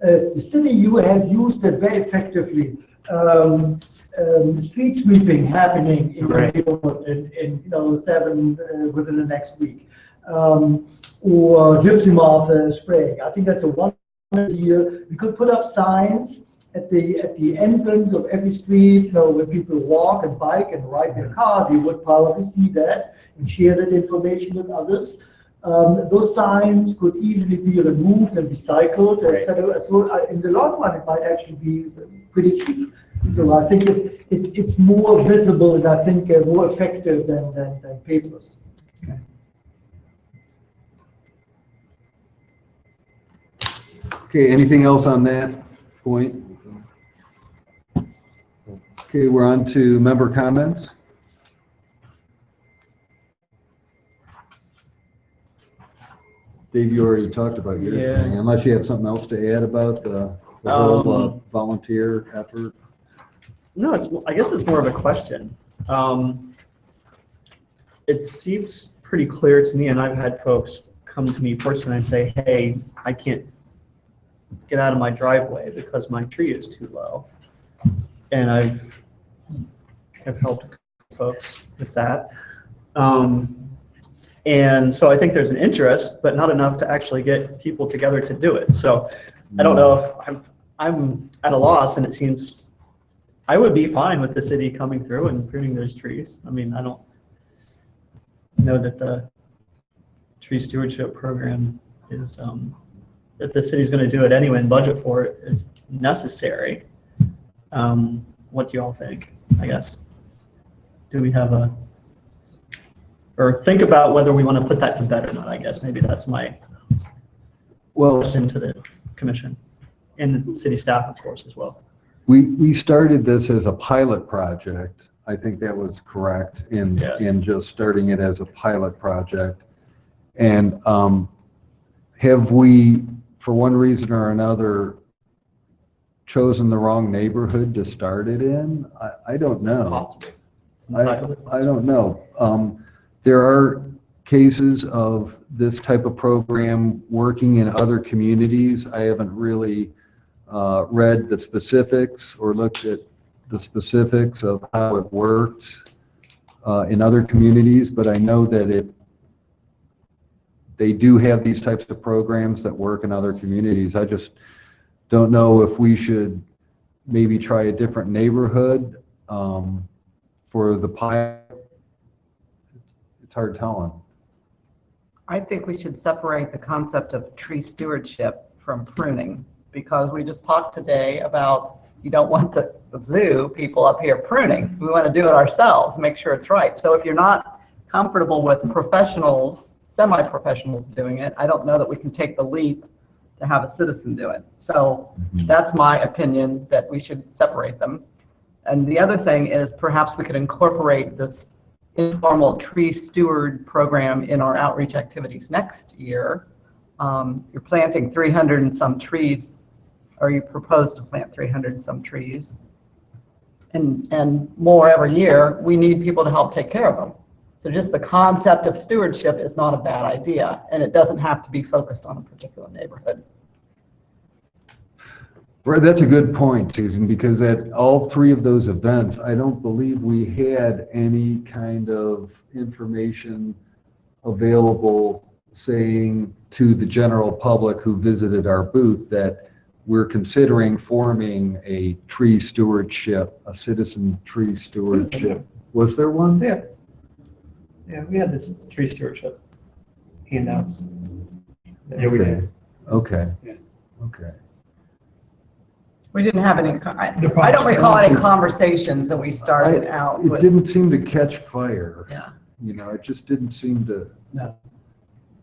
Speaker 6: The city has used it very effectively. Street sweeping happening in the neighborhood in within the next week, or gypsy moth spraying. I think that's a wonderful idea. We could put up signs at the entrance of every street. When people walk and bike and ride their car, they would probably see that and share that information with others. Those signs could easily be removed and recycled, etc. So in the long run, it might actually be pretty cheap. So I think it's more visible and I think more effective than papers.
Speaker 1: Okay, anything else on that point? Okay, we're on to member comments. Dave, you already talked about your thing, unless you have something else to add about the whole volunteer effort.
Speaker 10: No, I guess it's more of a question. It seems pretty clear to me, and I've had folks come to me personally and say, hey, I can't get out of my driveway because my tree is too low. And I've helped folks with that. And so I think there's an interest, but not enough to actually get people together to do it. So I don't know if I'm at a loss, and it seems I would be fine with the city coming through and pruning those trees. I mean, I don't know that the tree stewardship program is, if the city's going to do it anyway and budget for it, is necessary. What do you all think? I guess, do we have or think about whether we want to put that to bed or not? I guess maybe that's my question to the commission and the city staff, of course, as well.
Speaker 1: We started this as a pilot project. I think that was correct in just starting it as a pilot project. And have we, for one reason or another, chosen the wrong neighborhood to start it in? I don't know.
Speaker 10: Possibly.
Speaker 1: I don't know. There are cases of this type of program working in other communities. I haven't really read the specifics or looked at the specifics of how it worked in other communities, but I know that they do have these types of programs that work in other communities. I just don't know if we should maybe try a different neighborhood for the pilot. It's hard telling.
Speaker 7: I think we should separate the concept of tree stewardship from pruning, because we just talked today about You don't want the zoo people up here pruning. We want to do it ourselves, make sure it's right. So if you're not comfortable with professionals, semi-professionals doing it, I don't know that we can take the leap to have a citizen do it. So that's my opinion, that we should separate them. And the other thing is perhaps we could incorporate this informal tree steward program in our outreach activities next year. You're planting 300 and some trees, or you propose to plant 300 and some trees, and more every year. We need people to help take care of them. So just the concept of stewardship is not a bad idea, and it doesn't have to be focused on a particular neighborhood.
Speaker 1: Right, that's a good point, Susan, because at all three of those events, I don't believe we had any kind of information available saying to the general public who visited our booth that we're considering forming a tree stewardship, a citizen tree stewardship. Was there one?
Speaker 10: Yeah. Yeah, we had this tree stewardship handouts.
Speaker 9: Yeah, we did.
Speaker 1: Okay.
Speaker 9: Yeah.
Speaker 1: Okay.
Speaker 7: We didn't have any, I don't recall any conversations that we started out
Speaker 1: It
Speaker 7: with.
Speaker 1: didn't seem to catch fire.
Speaker 7: Yeah.
Speaker 1: You know, it just didn't seem to.
Speaker 6: No.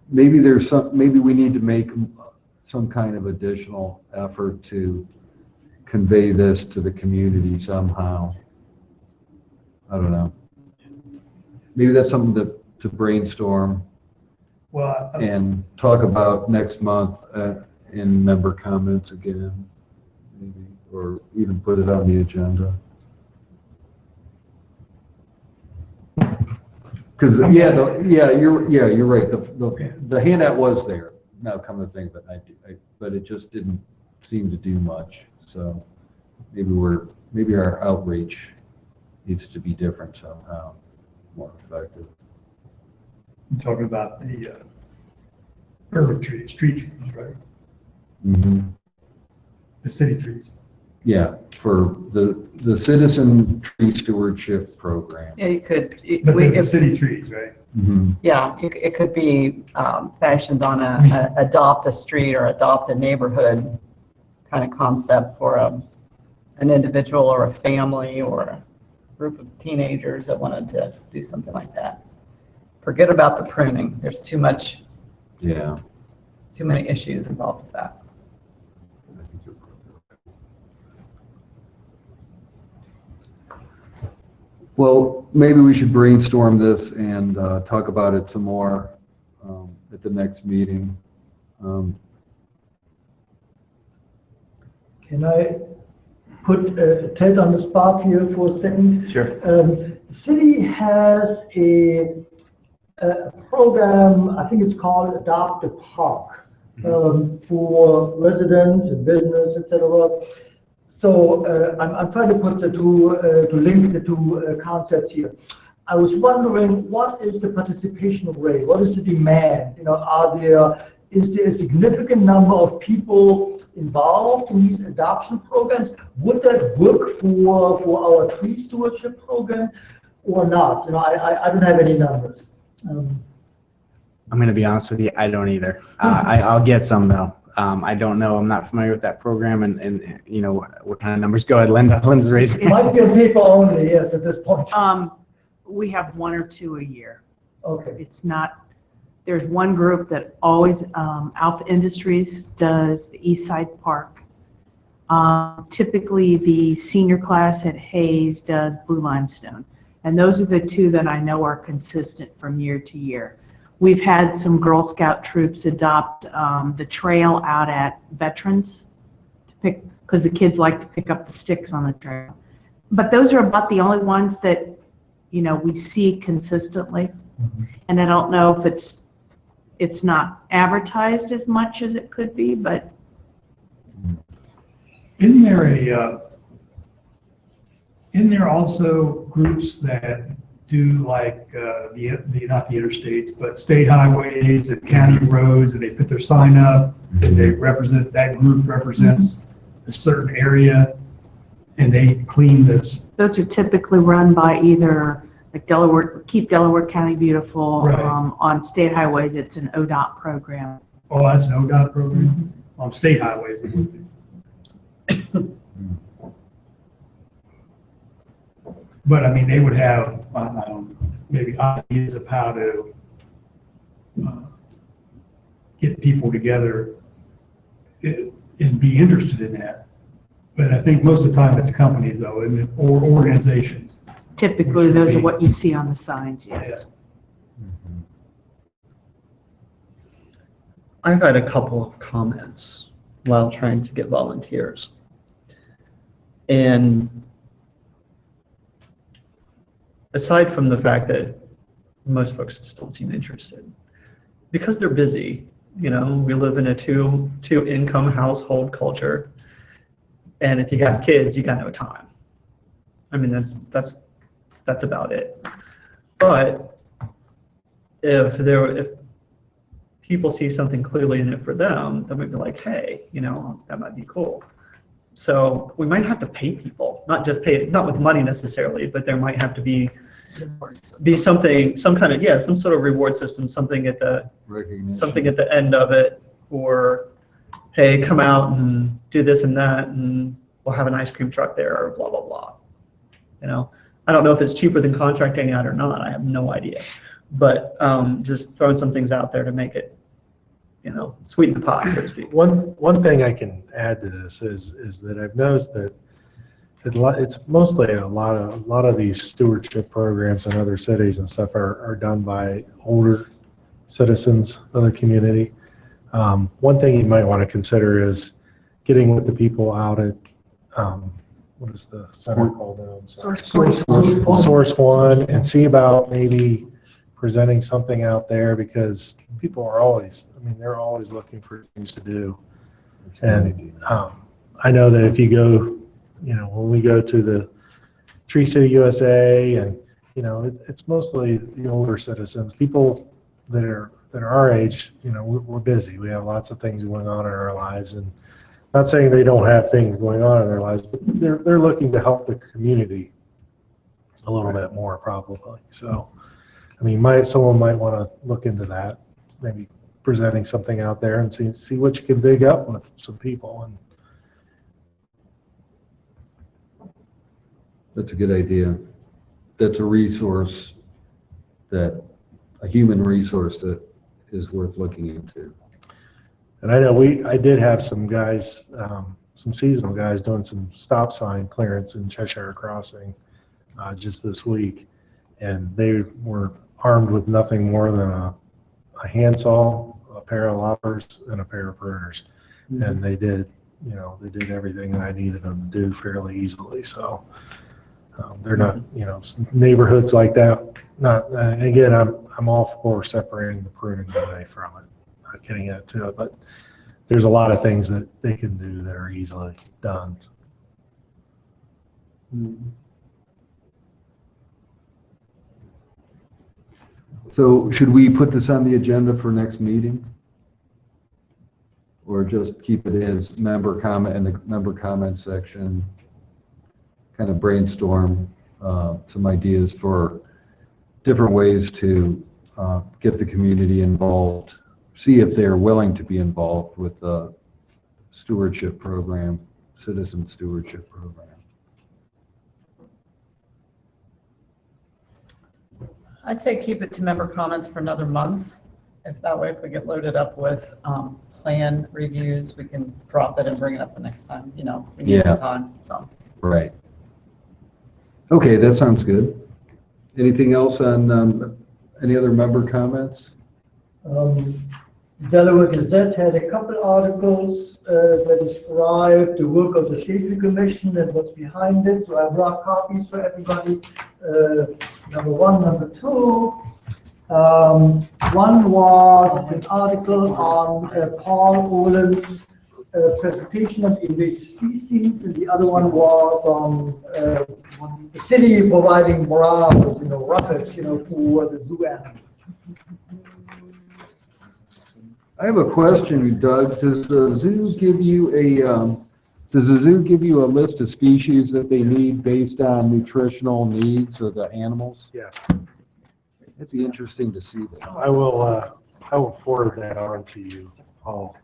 Speaker 1: Maybe there's some, maybe we need to make some kind of additional effort to convey this to the community somehow. I don't know. Maybe that's something to brainstorm
Speaker 9: Well,
Speaker 1: and talk about next month in member comments again, maybe, or even put it on the agenda. Because you're right. The handout was there. Now come to think, but it just didn't seem to do much. So maybe our outreach needs to be different somehow, more effective.
Speaker 9: I'm talking about the urban trees, street trees, right?
Speaker 1: Mm-hmm.
Speaker 9: The city trees.
Speaker 1: Yeah, for the citizen tree stewardship program.
Speaker 7: Yeah, you could,
Speaker 9: But they're the city trees, right?
Speaker 1: Mm-hmm.
Speaker 7: yeah, it could be fashioned on a adopt a street or adopt a neighborhood kind of concept for an individual or a family or a group of teenagers that wanted to do something like that. Forget about the pruning. There's too many issues involved with that.
Speaker 1: Well, maybe we should brainstorm this and talk about it some more at the next meeting.
Speaker 6: Can I put Ted on the spot here for a second?
Speaker 2: Sure.
Speaker 6: The city has a program, I think it's called Adopt a Park, for residents and business, etc. So I'm trying to put to link the two concepts here. I was wondering, what is the participation rate? What is the demand? You know, is there a significant number of people involved in these adoption programs? Would that work for our tree stewardship program or not? You know, I don't have any numbers.
Speaker 2: I'm going to be honest with you, I don't either. I'll get some though. I don't know. I'm not familiar with that program and you know, what kind of numbers. Go ahead, Linda. Linda's raising.
Speaker 6: It might be on paper only, yes, at this point.
Speaker 5: We have one or two a year.
Speaker 6: Okay.
Speaker 5: It's not, there's one group that always, Alpha Industries does the East Side Park. Typically the senior class at Hayes does Blue Limestone. And those are the two that I know are consistent from year to year. We've had some Girl Scout troops adopt the trail out at Veterans to pick, because the kids like to pick up the sticks on the trail. But those are about the only ones that, you know, we see consistently. And I don't know if it's not advertised as much as it could be, but.
Speaker 9: Isn't there also groups that do like not the interstates, but state highways and county roads, and they put their sign up, and they represent, that group represents a certain area, and they clean this.
Speaker 5: Those are typically run by either like Keep Delaware County Beautiful.
Speaker 9: Right.
Speaker 5: On state highways, it's an ODOT program.
Speaker 9: Oh, that's an ODOT program? On state highways, it would be. But I mean, they would have, I don't know, maybe ideas of how to get people together and be interested in that. But I think most of the time it's companies though, or organizations.
Speaker 5: Typically, those are what you see on the signs, yes.
Speaker 10: I've had a couple of comments while trying to get volunteers. And aside from the fact that most folks just don't seem interested, because they're busy, you know, we live in a two income household culture. And if you got kids, you got no time. I mean, that's about it. But if people see something clearly in it for them, they might be like, hey, you know, that might be cool. So we might have to pay people, not with money necessarily, but there might have to be something, some sort of reward system, something at the end of it, or hey, come out and do this and that, and we'll have an ice cream truck there, or blah, blah, blah. You know, I don't know if it's cheaper than contracting out or not. I have no idea. But just throwing some things out there to make it, you know, sweeten the pot, so to speak.
Speaker 8: One thing I can add to this is that I've noticed that it's mostly a lot of these stewardship programs in other cities and stuff are done by older citizens of the community. One thing you might want to consider is getting with the people out at what is the center called now? Source One, and see about maybe presenting something out there, because people are always, I mean, they're always looking for things to do. And I know that if you go, you know, when we go to the Tree City USA, and you know, it's mostly the older citizens, people that are our age. You know, we're busy. We have lots of things going on in our lives, and not saying they don't have things going on in their lives, but they're looking to help the community a little bit more, probably. So, I mean, someone might want to look into that, maybe presenting something out there and see what you can dig up with some people. And
Speaker 1: That's a good idea. That's a resource, a human resource that is worth looking into.
Speaker 8: And I know I did have some guys, some seasonal guys doing some stop sign clearance in Cheshire Crossing just this week. And they were armed with nothing more than a handsaw, a pair of loppers, and a pair of pruners. Mm-hmm. And they did everything that I needed them to do fairly easily. So they're not, you know, neighborhoods like that. Again, I'm all for separating the pruning away from it, not getting into it, but there's a lot of things that they can do that are easily done.
Speaker 1: So should we put this on the agenda for next meeting? Or just keep it as member comment in the member comment section, kind of brainstorm some ideas for different ways to get the community involved, see if they're willing to be involved with the stewardship program, citizen stewardship program.
Speaker 3: I'd say keep it to member comments for another month. If that way, if we get loaded up with plan reviews, we can drop it and bring it up the next time, you know, we need the time, so.
Speaker 1: Right. Okay, that sounds good. Anything else on any other member comments?
Speaker 6: Delaware Gazette had a couple articles that describe the work of the Safety Commission and what's behind it. So I brought copies for everybody. Number one, number two. One was an article on Paul Olen's presentation of invasive species, and the other one was on the city providing morals, you know, roughage, you know, for the zoo animals.
Speaker 1: I have a question, Doug. Does the zoo give you a list of species that they need based on nutritional needs of the animals?
Speaker 8: Yes.
Speaker 1: It'd be interesting to see that.
Speaker 8: I will forward that on to you all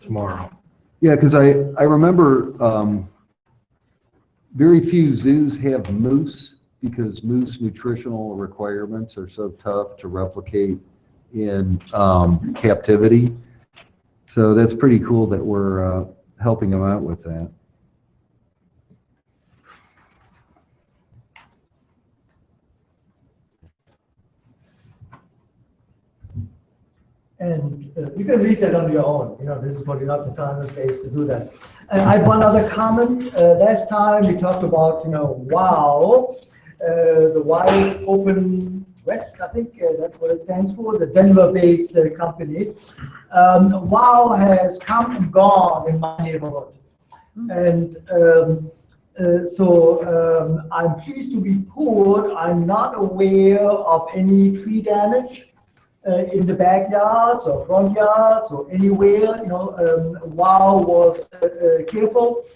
Speaker 8: tomorrow.
Speaker 1: Yeah, because I remember Very few zoos have moose because moose nutritional requirements are so tough to replicate in captivity. So that's pretty cool that we're helping them out with that.
Speaker 6: And you can read that on your own. This is probably not the time and place to do that. I have one other comment. Last time we talked about, WOW, the Wild Open West, I think that's what it stands for, the Denver-based company. WOW has come and gone in my neighborhood. And so I'm pleased to report I'm not aware of any tree damage in the backyards or front yards or anywhere. WOW was careful.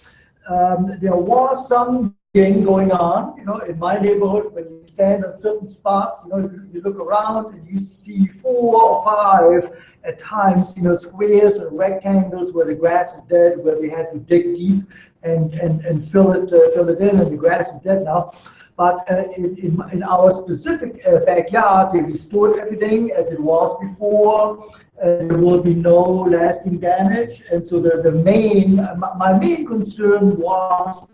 Speaker 6: There was some thing going on, in my neighborhood. When you stand on certain spots, you look around and you see 4 or 5 at times, squares and rectangles where the grass is dead, where they had to dig deep and fill it in, and the grass is dead now. But in our specific backyard, they restored everything as it was before. There will be no lasting damage. And so my main concern was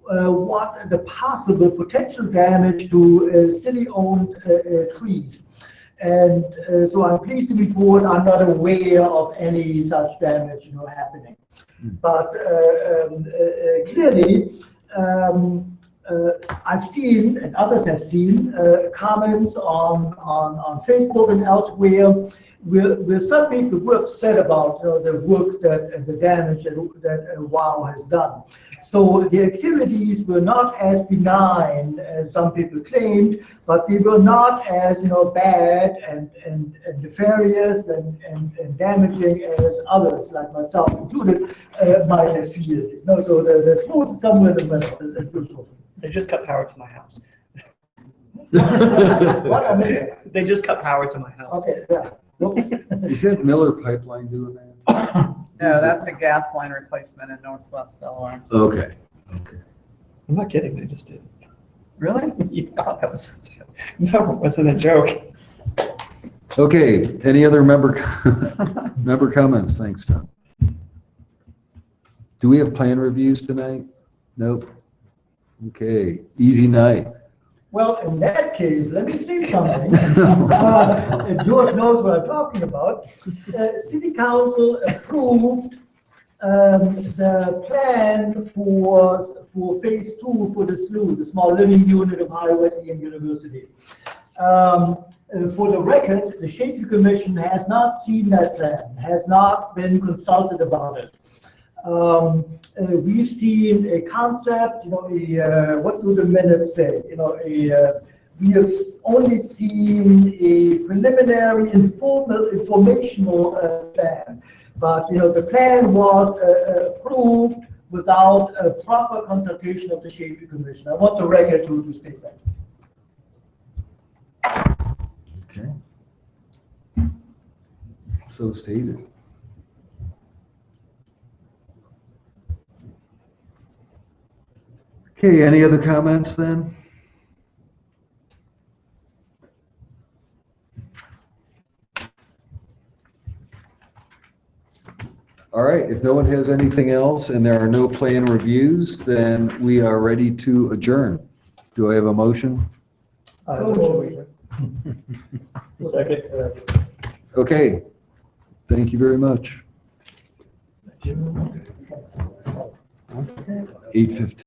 Speaker 6: what the possible potential damage to city-owned trees. And so I'm pleased to report I'm not aware of any such damage happening. But clearly, I've seen, and others have seen, comments on Facebook and elsewhere where some people were upset about the work and the damage that WOW has done. So the activities were not as benign as some people claimed, but they were not as bad and nefarious and damaging as others, like myself included, might have feared. So the truth is somewhere in the middle, as usual.
Speaker 10: They just cut power to my house.
Speaker 6: What? I missed it.
Speaker 10: They just cut power to my house.
Speaker 6: Okay, yeah. Whoops.
Speaker 1: Is that Miller Pipeline doing that?
Speaker 3: No, that's a gas line replacement in Northwest Delaware.
Speaker 1: Okay.
Speaker 10: I'm not kidding, they just did.
Speaker 3: Really?
Speaker 10: Yeah, that was a joke. No, it wasn't a joke.
Speaker 1: Okay, any other member comments? Thanks, Tom. Do we have plan reviews tonight? Nope. Okay, easy night.
Speaker 6: Well, in that case, let me say something. George knows what I'm talking about. City Council approved the plan for phase 2 for the SLU, the small living unit of Ohio Wesleyan University. For the record, the Shade Commission has not seen that plan, has not been consulted about it. We've seen a concept, what do the minutes say? We have only seen a preliminary informational plan, but the plan was approved without a proper consultation of the Shade Commission. I want the record to state that.
Speaker 1: Okay. So stated. Okay, any other comments then? All right, if no one has anything else and there are no plan reviews, then we are ready to adjourn. Do I have a motion?
Speaker 6: Second.
Speaker 1: Okay, thank you very much. 8:15.